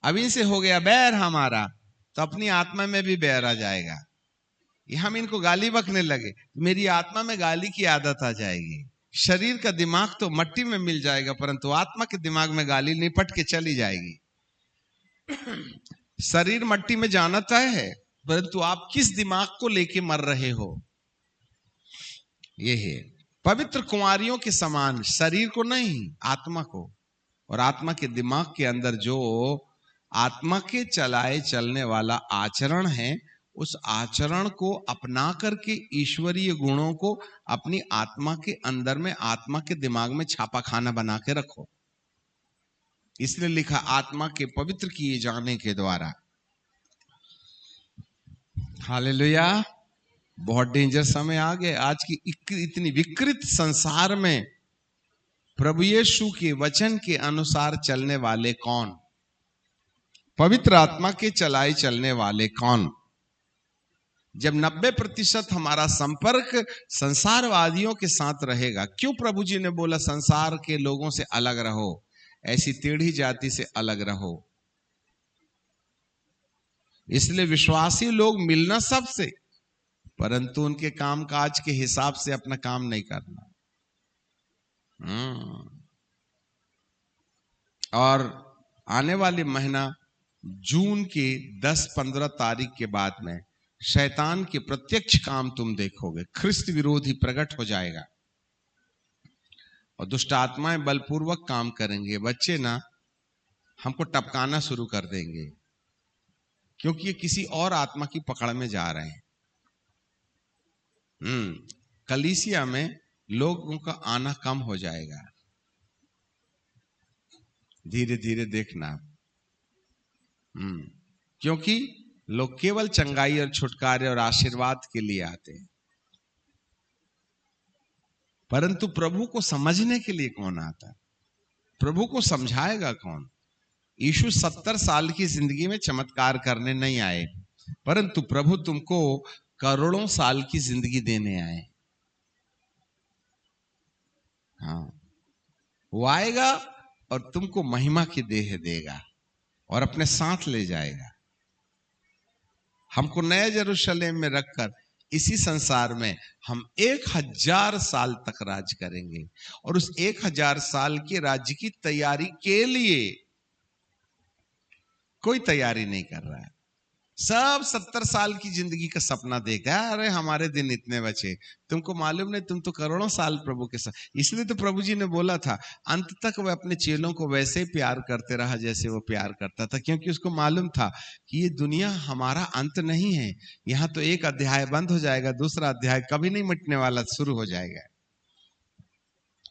अभी से हो गया बैर हमारा, तो अपनी आत्मा में भी बैर आ जाएगा। ये हम इनको गाली बकने लगे, मेरी आत्मा में गाली की आदत आ जाएगी। शरीर का दिमाग तो मट्टी में मिल जाएगा, परंतु आत्मा के दिमाग में गाली निपट के चली जाएगी। शरीर मट्टी में जाना तय है, परंतु आप किस दिमाग को लेके मर रहे हो, ये है। पवित्र कुंवारियों के समान शरीर को नहीं, आत्मा को, और आत्मा के दिमाग के अंदर जो आत्मा के चलाए चलने वाला आचरण है, उस आचरण को अपना करके ईश्वरीय गुणों को अपनी आत्मा के अंदर में, आत्मा के दिमाग में छापा खाना बना के रखो। इसलिए लिखा आत्मा के पवित्र किए जाने के द्वारा। हालेलुया। बहुत डेंजर समय आ गए आज की इतनी विकृत संसार में। प्रभु यीशु के वचन के अनुसार चलने वाले कौन? पवित्र आत्मा के चलाए चलने वाले कौन? जब 90% हमारा संपर्क संसारवादियों के साथ रहेगा, क्यों प्रभु जी ने बोला संसार के लोगों से अलग रहो, ऐसी टेढ़ी जाति से अलग रहो? इसलिए विश्वासी लोग मिलना सबसे, परंतु उनके कामकाज के हिसाब से अपना काम नहीं करना। और आने वाले महीना जून के 10-15 तारीख के बाद में शैतान के प्रत्यक्ष काम तुम देखोगे। ख्रिस्त विरोधी प्रकट हो जाएगा और दुष्ट आत्माएं बलपूर्वक काम करेंगे। बच्चे ना हमको टपकाना शुरू कर देंगे, क्योंकि ये किसी और आत्मा की पकड़ में जा रहे हैं। कलीसिया में लोगों का आना कम हो जाएगा, धीरे धीरे देखना। क्योंकि लोग केवल चंगाई और छुटकारे और आशीर्वाद के लिए आते हैं, परंतु प्रभु को समझने के लिए कौन आता है? प्रभु को समझाएगा कौन? यीशु 70 साल की जिंदगी में चमत्कार करने नहीं आए, परंतु प्रभु तुमको करोड़ों साल की जिंदगी देने आए। हाँ, वो आएगा और तुमको महिमा की देह देगा और अपने साथ ले जाएगा। हमको नया यरूशलेम में रखकर इसी संसार में हम 1000 साल तक राज करेंगे, और उस 1000 साल के राज्य की तैयारी के लिए कोई तैयारी नहीं कर रहा है। सब 70 साल की जिंदगी का सपना देखा, अरे हमारे दिन इतने बचे। तुमको मालूम नहीं, तुम तो करोड़ों साल प्रभु के साथ। इसलिए तो प्रभु जी ने बोला था अंत तक वह अपने चेलों को वैसे ही प्यार करते रहा जैसे वो प्यार करता था, क्योंकि उसको मालूम था कि ये दुनिया हमारा अंत नहीं है। यहाँ तो एक अध्याय बंद हो जाएगा, दूसरा अध्याय कभी नहीं मिटने वाला शुरू हो जाएगा।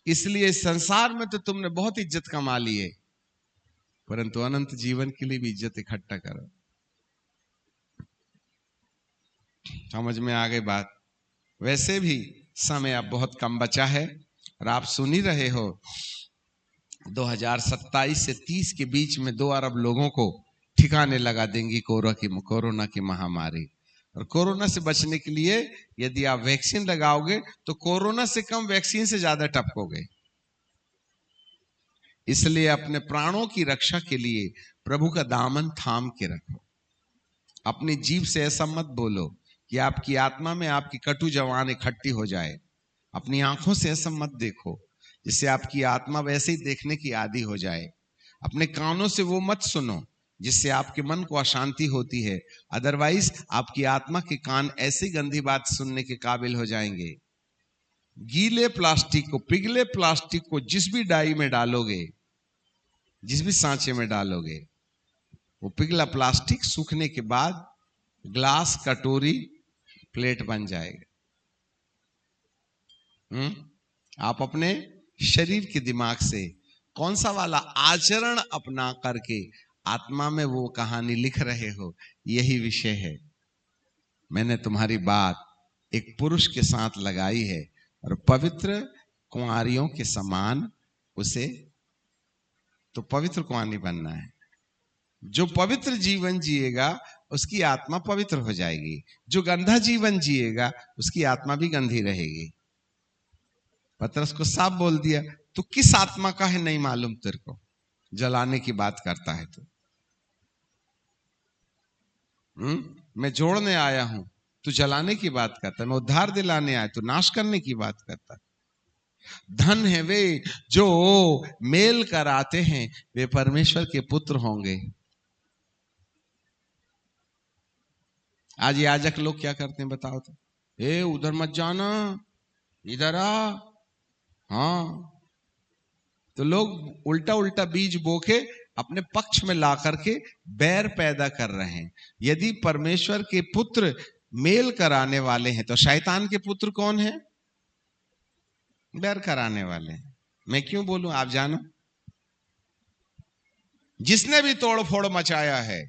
इसलिए संसार में तो तुमने बहुत इज्जत कमा ली है, परंतु अनंत जीवन के लिए भी इज्जत इकट्ठा करो। समझ में आ गई बात? वैसे भी समय अब बहुत कम बचा है, और आप सुन ही रहे हो 2027 से 30 के बीच में 2 अरब लोगों को ठिकाने लगा देंगी कोरोना की महामारी। और कोरोना से बचने के लिए यदि आप वैक्सीन लगाओगे तो कोरोना से कम वैक्सीन से ज्यादा टपकोगे। इसलिए अपने प्राणों की रक्षा के लिए प्रभु का दामन थाम के रखो। अपनी जीभ से ऐसा मत बोलो कि आपकी आत्मा में आपकी कटु जवान इकट्ठी हो जाए। अपनी आंखों से ऐसा मत देखो जिससे आपकी आत्मा वैसे ही देखने की आदी हो जाए। अपने कानों से वो मत सुनो जिससे आपके मन को अशांति होती है। अदरवाइज आपकी आत्मा के कान ऐसी गंदी बात सुनने के काबिल हो जाएंगे। गीले प्लास्टिक को, पिघले प्लास्टिक को जिस भी डाई में डालोगे जिस भी सांचे में डालोगे वो पिघला प्लास्टिक सूखने के बाद ग्लास, कटोरी, प्लेट बन जाएगा। आप अपने शरीर के दिमाग से कौन सा वाला आचरण अपना करके आत्मा में वो कहानी लिख रहे हो, यही विषय है। मैंने तुम्हारी बात एक पुरुष के साथ लगाई है और पवित्र कुंवारियों के समान उसे, तो पवित्र कुंवारी बनना है। जो पवित्र जीवन जिएगा उसकी आत्मा पवित्र हो जाएगी, जो गंदा जीवन जिएगा उसकी आत्मा भी गंदी रहेगी। पतरस को साफ बोल दिया, तू किस आत्मा का है नहीं मालूम तेरे को, जलाने की बात करता है तू। मैं जोड़ने आया हूं, तू जलाने की बात करता है। मैं उद्धार दिलाने आया, तू नाश करने की बात करता है। धन है वे जो मेल कराते हैं, वे परमेश्वर के पुत्र होंगे। आज याजक लोग क्या करते हैं बताओ तो, ए उधर मत जाना, इधर आ। हाँ, तो लोग उल्टा उल्टा बीज बोके अपने पक्ष में ला करके बैर पैदा कर रहे हैं। यदि परमेश्वर के पुत्र मेल कराने वाले हैं तो शैतान के पुत्र कौन है? बैर कराने वाले हैं। मैं क्यों बोलूं, आप जानो। जिसने भी तोड़ फोड़ मचाया है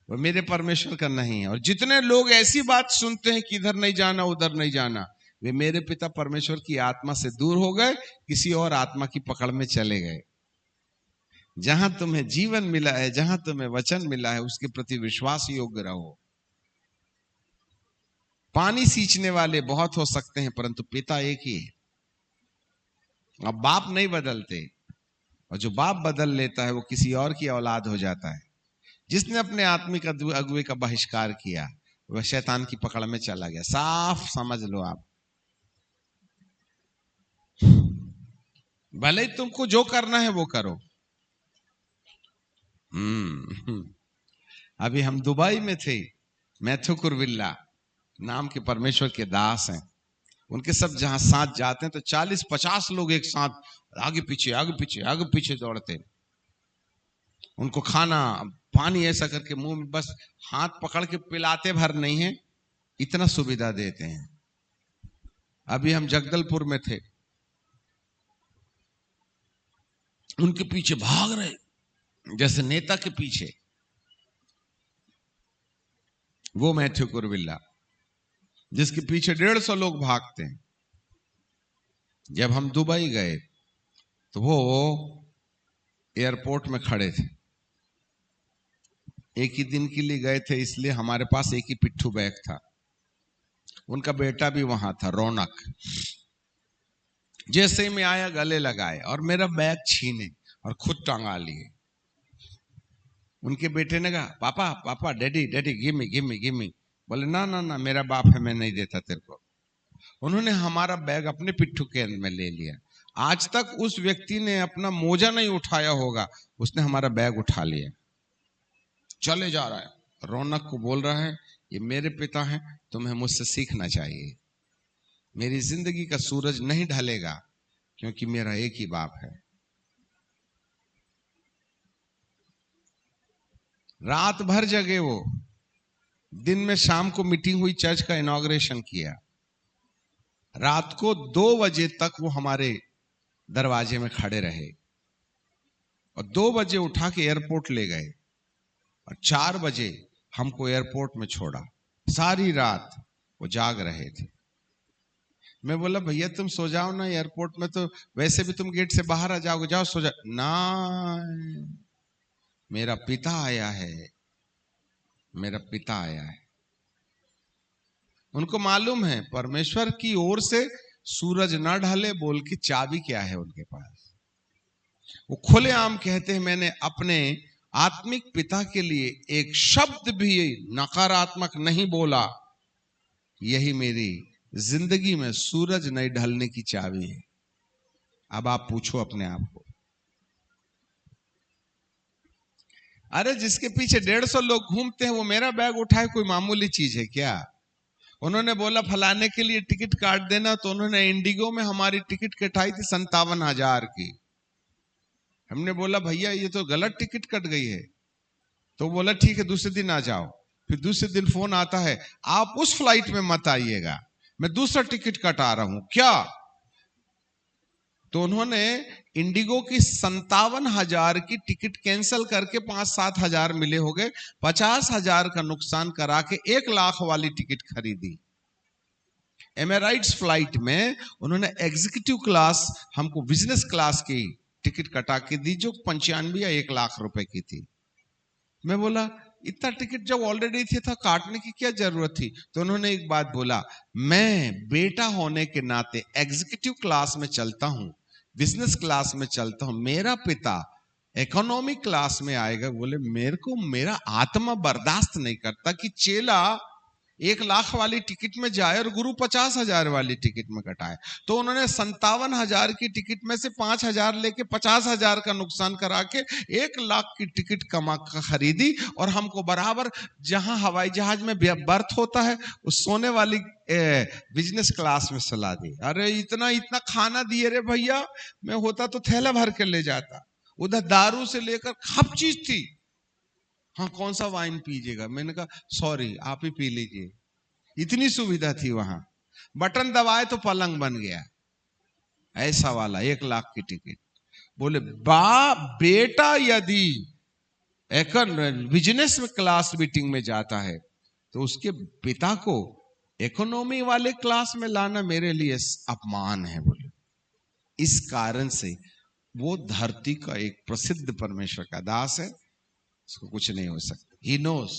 वो मेरे परमेश्वर का नहीं है। और जितने लोग ऐसी बात सुनते हैं कि इधर नहीं जाना उधर नहीं जाना, वे मेरे पिता परमेश्वर की आत्मा से दूर हो गए, किसी और आत्मा की पकड़ में चले गए। जहां तुम्हें जीवन मिला है, जहां तुम्हें वचन मिला है, उसके प्रति विश्वास योग्य रहो। पानी सींचने वाले बहुत हो सकते हैं परंतु पिता एक ही है। अब बाप नहीं बदलते, और जो बाप बदल लेता है वो किसी और की औलाद हो जाता है। जिसने अपने आत्मिक अगुवे का बहिष्कार किया वह शैतान की पकड़ में चला गया। साफ समझ लो आप। भले ही तुमको जो करना है वो करो। अभी हम दुबई में थे, मैथ्यू कुरविल्ला नाम के परमेश्वर के दास हैं। उनके सब जहां साथ जाते हैं तो 40-50 लोग एक साथ आगे पीछे आगे पीछे आगे पीछे दौड़ते। उनको खाना पानी ऐसा करके मुंह में बस हाथ पकड़ के पिलाते भर नहीं है, इतना सुविधा देते हैं। अभी हम जगदलपुर में थे, उनके पीछे भाग रहे जैसे नेता के पीछे। वो मैथ्यू कुरविल्ला जिसके पीछे 150 लोग भागते हैं। जब हम दुबई गए तो वो एयरपोर्ट में खड़े थे। एक ही दिन के लिए गए थे, इसलिए हमारे पास एक ही पिट्ठू बैग था। उनका बेटा भी वहां था, रौनक। जैसे ही मैं आया गले लगाए और मेरा बैग छीने और खुद टांगा लिए। उनके बेटे ने कहा, पापा पापा, daddy daddy, gimme gimme gimme. बोले ना ना ना, मेरा बाप है, मैं नहीं देता तेरे को। उन्होंने हमारा बैग अपने पिट्ठू के अंदर में ले लिया। आज तक उस व्यक्ति ने अपना मोजा नहीं उठाया होगा, उसने हमारा बैग उठा लिया, चले जा रहा है। रौनक को बोल रहा है, ये मेरे पिता हैं, तुम्हें मुझसे सीखना चाहिए। मेरी जिंदगी का सूरज नहीं ढलेगा क्योंकि मेरा एक ही बाप है। रात भर जगे वो। दिन में शाम को मीटिंग हुई, चर्च का इनॉग्रेशन किया। रात को 2 बजे तक वो हमारे दरवाजे में खड़े रहे और 2 बजे उठा के एयरपोर्ट ले गए और 4 बजे हमको एयरपोर्ट में छोड़ा। सारी रात वो जाग रहे थे। मैं बोला, भैया तुम सो जाओ ना, एयरपोर्ट में तो वैसे भी तुम गेट से बाहर आ जाओगे, जाओ सो जाओ ना। मेरा पिता आया है, मेरा पिता आया है। उनको मालूम है परमेश्वर की ओर से सूरज ना ढले बोल की चाबी क्या है उनके पास। वो खुलेआम कहते हैं, मैंने अपने आत्मिक पिता के लिए एक शब्द भी नकारात्मक नहीं बोला। यही मेरी जिंदगी में सूरज नहीं ढलने की चाबी है। अब आप पूछो अपने आप को, अरे जिसके पीछे 150 लोग घूमते हैं वो मेरा बैग उठाए कोई मामूली चीज है क्या? उन्होंने बोला फलाने के लिए टिकट काट देना, तो उन्होंने इंडिगो में हमारी टिकट कटाई थी 57,000 की। हमने बोला भैया ये तो गलत टिकट कट गई है। तो बोला ठीक है दूसरे दिन आ जाओ। फिर दूसरे दिन फोन आता है आप उस फ्लाइट में मत आइएगा, मैं दूसरा टिकट कटा रहा हूं। क्या? तो उन्होंने इंडिगो की 57,000 की टिकट कैंसिल करके 5-7 हजार मिले हो गए, 50,000 का नुकसान करा के 1 लाख वाली टिकट खरीदी। एमिरेट्स फ्लाइट में उन्होंने एग्जीक्यूटिव क्लास हमको बिजनेस क्लास की टिकट कटा के दी जो 95 या 1 लाख रुपए की थी। मैं बोला इतना टिकट जब ऑलरेडी थे था काटने की क्या जरूरत थी? तो उन्होंने एक बात बोला, मैं बेटा होने के नाते एग्जीक्यूटिव क्लास में चलता हूं, बिजनेस क्लास में चलता हूं, मेरा पिता इकोनॉमिक क्लास में आएगा। बोले मेरे को मेरा आत्मा बर्दाश्त नहीं करता कि चेला 1 लाख वाली टिकट में जाए और गुरु 50,000 वाली टिकट में कटाए। तो उन्होंने 57,000 की टिकट में से 5,000 लेके 50,000 का नुकसान करा के 1 लाख की टिकट कमा खरीदी और हमको बराबर जहां हवाई जहाज में बर्थ होता है उस सोने वाली बिजनेस क्लास में सला दी। अरे इतना इतना खाना दिए रे भैया, मैं होता तो थैला भर के ले जाता। उधर दारू से लेकर हर चीज थी। हाँ कौन सा वाइन पीजिएगा? मैंने कहा सॉरी आप ही पी लीजिए। इतनी सुविधा थी वहां, बटन दबाए तो पलंग बन गया, ऐसा वाला 1 लाख की टिकट। बोले बेटा यदि बिजनेस में क्लास मीटिंग में जाता है तो उसके पिता को इकोनॉमी वाले क्लास में लाना मेरे लिए अपमान है। बोले इस कारण से वो धरती का एक प्रसिद्ध परमेश्वर का दास है, उसको कुछ नहीं हो सकता। He knows.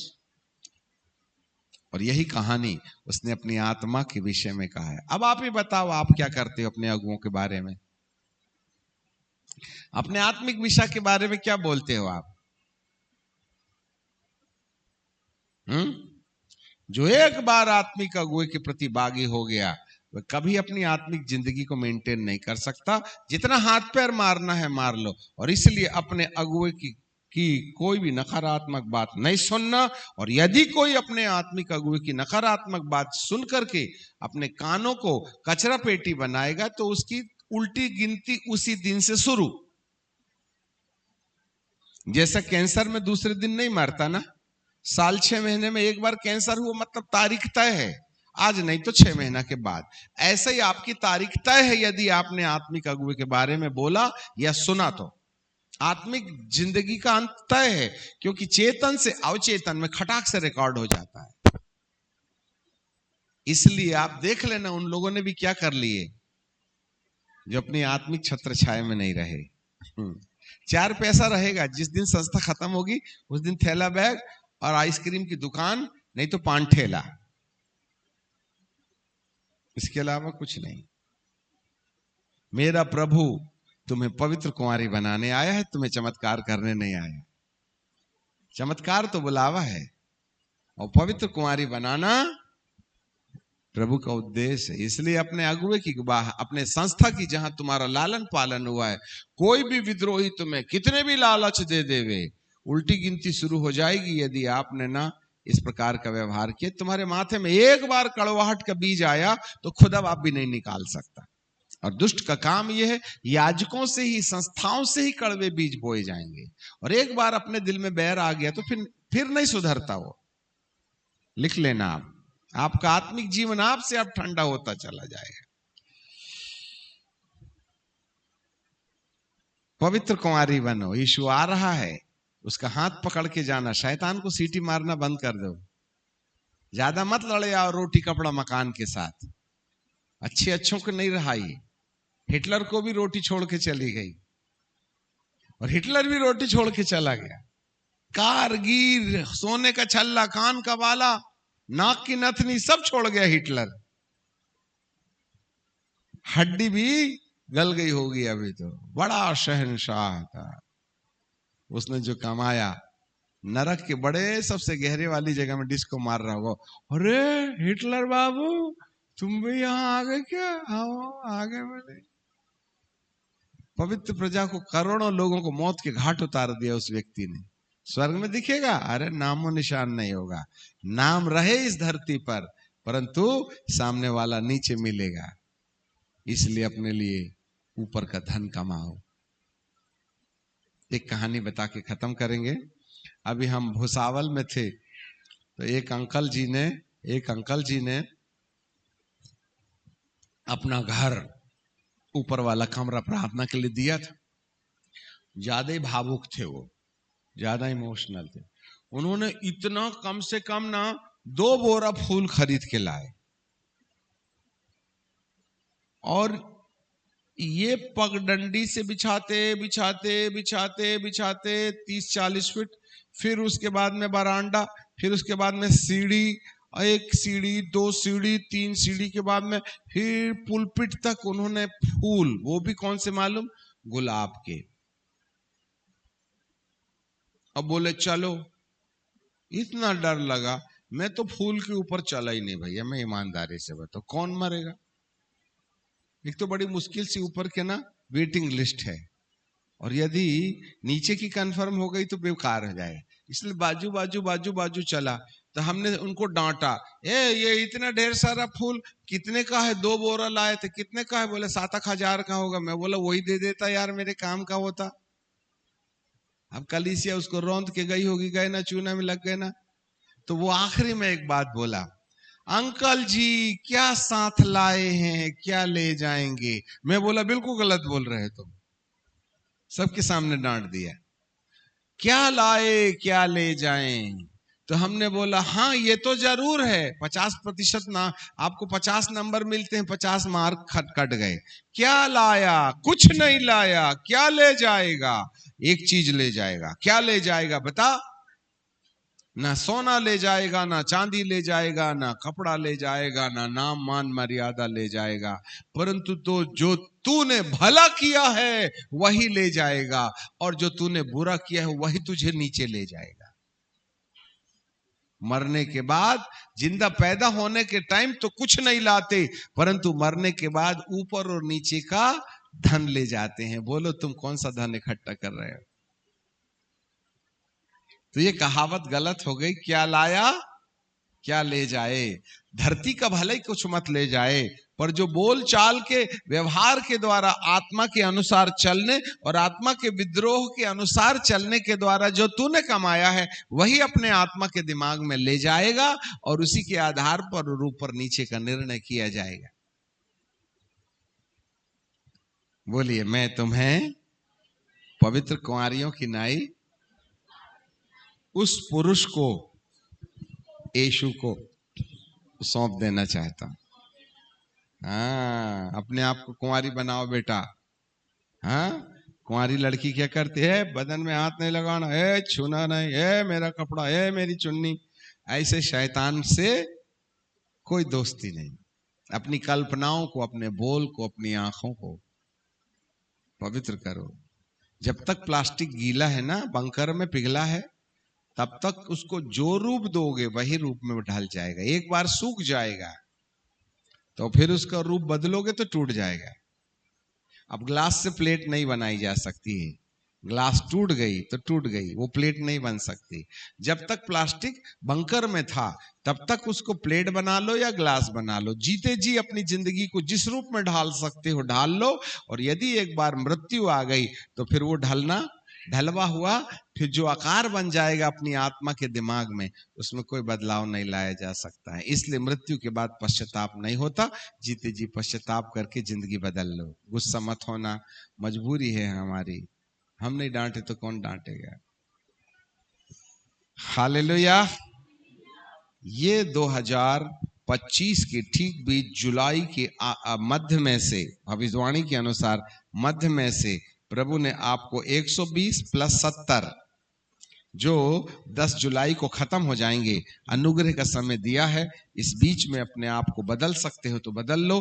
और यही कहानी उसने अपनी आत्मा के विषय में कहा है। अब आप ही बताओ आप क्या करते हो अपने अगुओं के बारे में, अपने आत्मिक विषय के बारे में क्या बोलते हो आप? जो एक बार आत्मिक अगुए के प्रति बागी हो गया वह कभी अपनी आत्मिक जिंदगी को मेंटेन नहीं कर सकता। जितना हाथ पैर मारना है मार लो, और इसलिए अपने अगुए की कोई भी नकारात्मक बात नहीं सुनना। और यदि कोई अपने आत्मिक अगुए की नकारात्मक बात सुन करके अपने कानों को कचरा पेटी बनाएगा तो उसकी उल्टी गिनती उसी दिन से शुरू। जैसा कैंसर में दूसरे दिन नहीं मरता ना, साल 6 महीने में एक बार कैंसर हुआ मतलब तारीख तय है, आज नहीं तो 6 महीना के बाद। ऐसे ही आपकी तारीख तय है यदि आपने आत्मिक अगुए के बारे में बोला या सुना तो। आत्मिक जिंदगी का अंत तय है, क्योंकि चेतन से अवचेतन में खटाक से रिकॉर्ड हो जाता है। इसलिए आप देख लेना उन लोगों ने भी क्या कर लिए जो अपनी आत्मिक छत्र छाया में नहीं रहे। 4 पैसा रहेगा, जिस दिन संस्था खत्म होगी उस दिन थैला बैग और आइसक्रीम की दुकान, नहीं तो पान ठेला, इसके अलावा कुछ नहीं। मेरा प्रभु तुम्हें पवित्र कुंवारी बनाने आया है, तुम्हें चमत्कार करने नहीं आया। चमत्कार तो बुलावा है और पवित्र कुंवारी बनाना प्रभु का उद्देश्य है। इसलिए अपने अगुए की अपने संस्था की जहां तुम्हारा लालन पालन हुआ है, कोई भी विद्रोही तुम्हें कितने भी लालच दे देवे, उल्टी गिनती शुरू हो जाएगी यदि आपने ना इस प्रकार का व्यवहार किया। तुम्हारे माथे में एक बार कड़वाहट का बीज आया तो खुदा आप भी नहीं निकाल सकता। और दुष्ट का काम यह है, याजकों से ही, संस्थाओं से ही कड़वे बीज बोए जाएंगे। और एक बार अपने दिल में बैर आ गया तो फिर नहीं सुधरता वो। लिख लेना आप, आपका आत्मिक जीवन आपसे अब ठंडा होता चला जाएगा। पवित्र कुंवारी बनो। यीशु आ रहा है, उसका हाथ पकड़ के जाना। शैतान को सीटी मारना बंद कर दो, ज्यादा मत लड़े आओ रोटी कपड़ा मकान के साथ। अच्छे अच्छों को नहीं रहाई। हिटलर को भी रोटी छोड़ के चली गई और हिटलर भी रोटी छोड़ के चला गया। कारगिर, सोने का छल्ला, कान का बाला, नाक की नथनी सब छोड़ गया हिटलर। हड्डी भी गल गई होगी अभी तो। बड़ा शहंशाह था, उसने जो कमाया नरक के बड़े सबसे गहरे वाली जगह में डिस्को मार रहा होगा। अरे हिटलर बाबू तुम भी यहां आ गए क्या? आओ आ गए। मैंने पवित्र प्रजा को, करोड़ों लोगों को मौत के घाट उतार दिया उस व्यक्ति ने। स्वर्ग में दिखेगा, अरे नामो निशान नहीं होगा। नाम रहे इस धरती पर परंतु सामने वाला नीचे मिलेगा। इसलिए अपने लिए ऊपर का धन कमाओ। एक कहानी बता के खत्म करेंगे। अभी हम भुसावल में थे तो एक अंकल जी ने अपना घर ऊपर वाला कमरा प्रार्थना के लिए दिया था। ज्यादा ही भावुक थे, वो ज्यादा इमोशनल थे। उन्होंने इतना कम से कम ना 2 बोरा फूल खरीद के लाए और ये पगडंडी से बिछाते बिछाते बिछाते बिछाते 30-40 फीट, फिर उसके बाद में बरांडा, फिर उसके बाद में सीढ़ी, 1 सीढ़ी 2 सीढ़ी 3 सीढ़ी के बाद में फिर पुलपिट तक उन्होंने फूल, वो भी कौन से मालूम, गुलाब के। अब बोले चलो, इतना डर लगा, मैं तो फूल के ऊपर चला ही नहीं भैया, मैं ईमानदारी से बताओ, कौन मरेगा। एक तो बड़ी मुश्किल से ऊपर के ना वेटिंग लिस्ट है, और यदि नीचे की कंफर्म हो गई तो बेकार हो जाएगा, इसलिए बाजू बाजू बाजू बाजू चला। तो हमने उनको डांटा, ये इतना ढेर सारा फूल कितने का है, 2 बोरा लाए थे, कितने का है, बोले 7-8 हजार का होगा। मैं बोला वही दे देता यार, मेरे काम का होता। अब कलीसिया उसको रौंद के गई होगी, गए ना, चूना में लग गए ना। तो वो आखिरी में एक बात बोला, अंकल जी क्या साथ लाए हैं, क्या ले जाएंगे। मैं बोला बिल्कुल गलत बोल रहे तुम, सबके सामने डांट दिया, क्या लाए क्या ले जाएं। तो हमने बोला हाँ ये तो जरूर है, 50% ना, आपको 50 नंबर मिलते हैं, 50 मार्क कट गए। क्या लाया, कुछ नहीं लाया, क्या ले जाएगा, एक चीज ले जाएगा। क्या ले जाएगा बता, ना सोना ले जाएगा, ना चांदी ले जाएगा, ना कपड़ा ले जाएगा, ना नाम मान मर्यादा ले जाएगा, परंतु तो जो तूने भला किया है वही ले जाएगा, और जो तूने बुरा किया है वही तुझे नीचे ले जाएगा। मरने के बाद, जिंदा पैदा होने के टाइम तो कुछ नहीं लाते, परंतु मरने के बाद ऊपर और नीचे का धन ले जाते हैं। बोलो तुम कौन सा धन इकट्ठा कर रहे हो। तो ये कहावत गलत हो गई, क्या लाया क्या ले जाए। धरती का भले ही कुछ मत ले जाए, पर जो बोल चाल के व्यवहार के द्वारा आत्मा के अनुसार चलने और आत्मा के विद्रोह के अनुसार चलने के द्वारा जो तूने कमाया है वही अपने आत्मा के दिमाग में ले जाएगा, और उसी के आधार पर ऊपर नीचे का निर्णय किया जाएगा। बोलिए, मैं तुम्हें पवित्र कुंवारियों की नाई उस पुरुष को, यीशु को सौंप देना चाहता हूं। हाँ, अपने आप को कुंवारी बनाओ बेटा। हाँ, कुंवारी लड़की क्या करती है, बदन में हाथ नहीं लगाना, छूना नहीं, मेरा कपड़ा, मेरी चुन्नी। ऐसे शैतान से कोई दोस्ती नहीं। अपनी कल्पनाओं को, अपने बोल को, अपनी आंखों को पवित्र करो। जब तक प्लास्टिक गीला है ना, बंकर में पिघला है, तब तक उसको जो रूप दोगे वही रूप में ढल जाएगा। एक बार सूख जाएगा तो फिर उसका रूप बदलोगे तो टूट जाएगा। अब ग्लास से प्लेट नहीं बनाई जा सकती है, ग्लास टूट गई तो टूट गई, वो प्लेट नहीं बन सकती। जब तक प्लास्टिक बंकर में था तब तक उसको प्लेट बना लो या ग्लास बना लो, जीते जी अपनी जिंदगी को जिस रूप में ढाल सकते हो ढाल लो। और यदि एक बार मृत्यु आ गई तो फिर वो ढलवा हुआ फिर जो आकार बन जाएगा अपनी आत्मा के दिमाग में, उसमें कोई बदलाव नहीं लाया जा सकता है। इसलिए मृत्यु के बाद पश्चाताप नहीं होता, जीते जी पश्चाताप करके जिंदगी बदल लो। गुस्सा मत होना, मजबूरी है हमारी, हम नहीं डांटे तो कौन डांटेगा। हालेलुया। ये 2025 के ठीक बीच जुलाई के मध्य में से, भविष्यवाणी के अनुसार मध्य में से प्रभु ने आपको 120 + 70 जो 10 जुलाई को खत्म हो जाएंगे अनुग्रह का समय दिया है। इस बीच में अपने आप को बदल सकते हो तो बदल लो।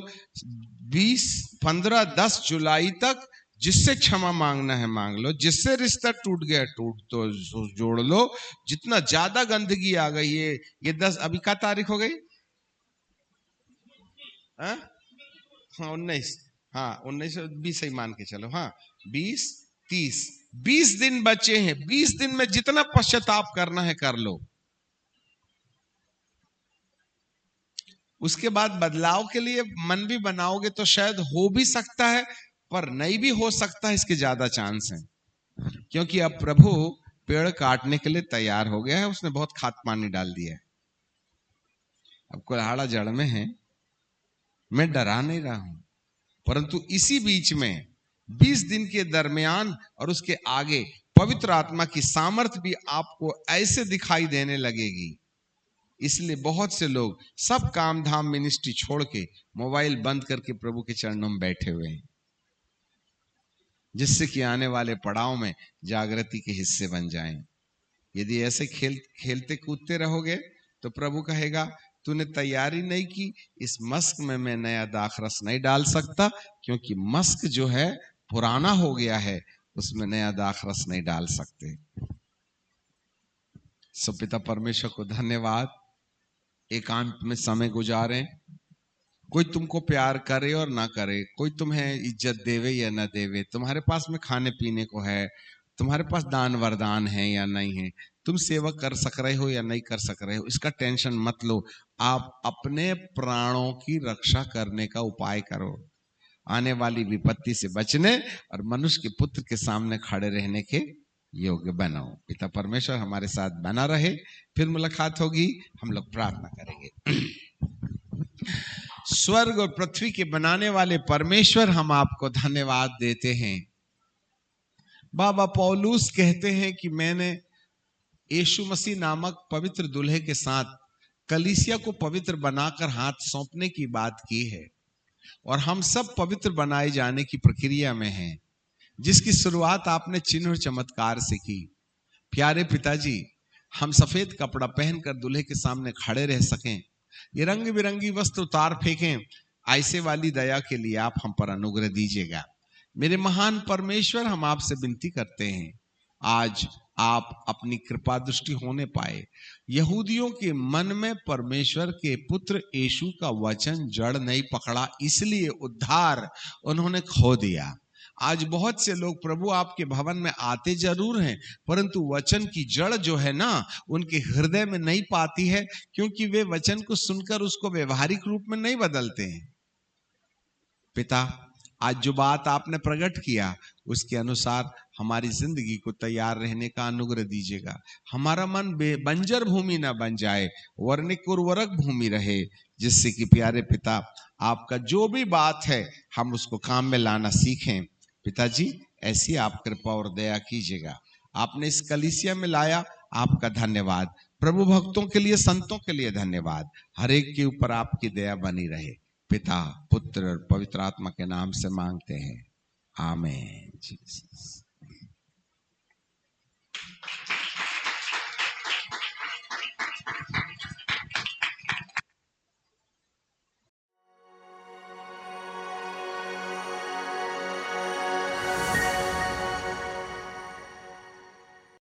20, 15, 10 जुलाई तक जिससे क्षमा मांगना है मांग लो, जिससे रिश्ता टूट गया टूट तो जोड़ लो। जितना ज्यादा गंदगी आ गई है, ये 10, अभी क्या तारीख हो गई, हाँ 19, हाँ 19, 20 ही मान के चलो, हाँ 20, 30, 20 दिन बचे हैं। 20 दिन में जितना पश्चाताप करना है कर लो। उसके बाद बदलाव के लिए मन भी बनाओगे तो शायद हो भी सकता है, पर नहीं भी हो सकता है, इसके ज्यादा चांस हैं। क्योंकि अब प्रभु पेड़ काटने के लिए तैयार हो गया है, उसने बहुत खाद पानी डाल दिया है। अब कुल्हाड़ा जड़ में है, मैं डरा नहीं रहा हूं, परंतु इसी बीच में 20 दिन के दरमियान और उसके आगे पवित्र आत्मा की सामर्थ भी आपको ऐसे दिखाई देने लगेगी। इसलिए बहुत से लोग सब काम धाम मिनिस्ट्री छोड़ के मोबाइल बंद करके प्रभु के चरणों में बैठे हुए हैं, जिससे कि आने वाले पड़ाव में जागृति के हिस्से बन जाएं। यदि ऐसे खेलते कूदते रहोगे तो प्रभु कहेगा तूने तैयारी नहीं की, इस मस्क में मैं नया दाखरस नहीं डाल सकता, क्योंकि मस्क जो है पुराना हो गया है, उसमें नया दाखरस नहीं डाल सकते। सो पिता परमेश्वर को धन्यवाद, एकांत में समय गुजारें। कोई तुमको प्यार करे और ना करे, कोई तुम्हें इज्जत देवे या ना देवे, तुम्हारे पास में खाने पीने को है, तुम्हारे पास दान वरदान है या नहीं है, तुम सेवा कर सक रहे हो या नहीं कर सक रहे हो, इसका टेंशन मत लो। आप अपने प्राणों की रक्षा करने का उपाय करो, आने वाली विपत्ति से बचने और मनुष्य के पुत्र के सामने खड़े रहने के योग्य बनाओ। पिता परमेश्वर हमारे साथ बना रहे। फिर मुलाकात होगी, हम लोग प्रार्थना करेंगे। स्वर्ग और पृथ्वी के बनाने वाले परमेश्वर, हम आपको धन्यवाद देते हैं। बाबा पौलुस कहते हैं कि मैंने यीशु मसीह नामक पवित्र दूल्हे के साथ कलीसिया को पवित्र बनाकर हाथ सौंपने की बात की है, और हम सब पवित्र बनाए जाने की प्रक्रिया में हैं, जिसकी शुरुआत आपने चिन्ह और चमत्कार से की। प्यारे पिताजी, हम सफेद कपड़ा पहनकर दूल्हे के सामने खड़े रह सकें, ये रंग बिरंगी वस्त्र उतार फेंकें, ऐसे वाली दया के लिए आप हम पर अनुग्रह दीजिएगा। मेरे महान परमेश्वर, हम आपसे विनती करते हैं, आज आप अपनी कृपा दृष्टि होने पाए। यहूदियों के मन में परमेश्वर के पुत्र यीशु का वचन जड़ नहीं पकड़ा, इसलिए उद्धार उन्होंने खो दिया। आज बहुत से लोग प्रभु आपके भवन में आते जरूर हैं, परंतु वचन की जड़ जो है ना, उनके हृदय में नहीं पाती है, क्योंकि वे वचन को सुनकर उसको व्यवहारिक रूप में नहीं बदलते हैं। पिता, आज जो बात आपने प्रकट किया उसके अनुसार हमारी जिंदगी को तैयार रहने का अनुग्रह दीजिएगा। हमारा मन बंजर भूमि ना बन जाए, वर्णिक उर्वरक भूमि रहे, जिससे कि प्यारे पिता आपका जो भी बात है हम उसको काम में लाना सीखें। पिताजी, ऐसी आप कृपा और दया कीजिएगा। आपने इस कलीसिया में लाया, आपका धन्यवाद। प्रभु भक्तों के लिए, संतों के लिए धन्यवाद। हर एक के ऊपर आपकी दया बनी रहे। पिता, पुत्र और पवित्र आत्मा के नाम से मांगते हैं, आमीन।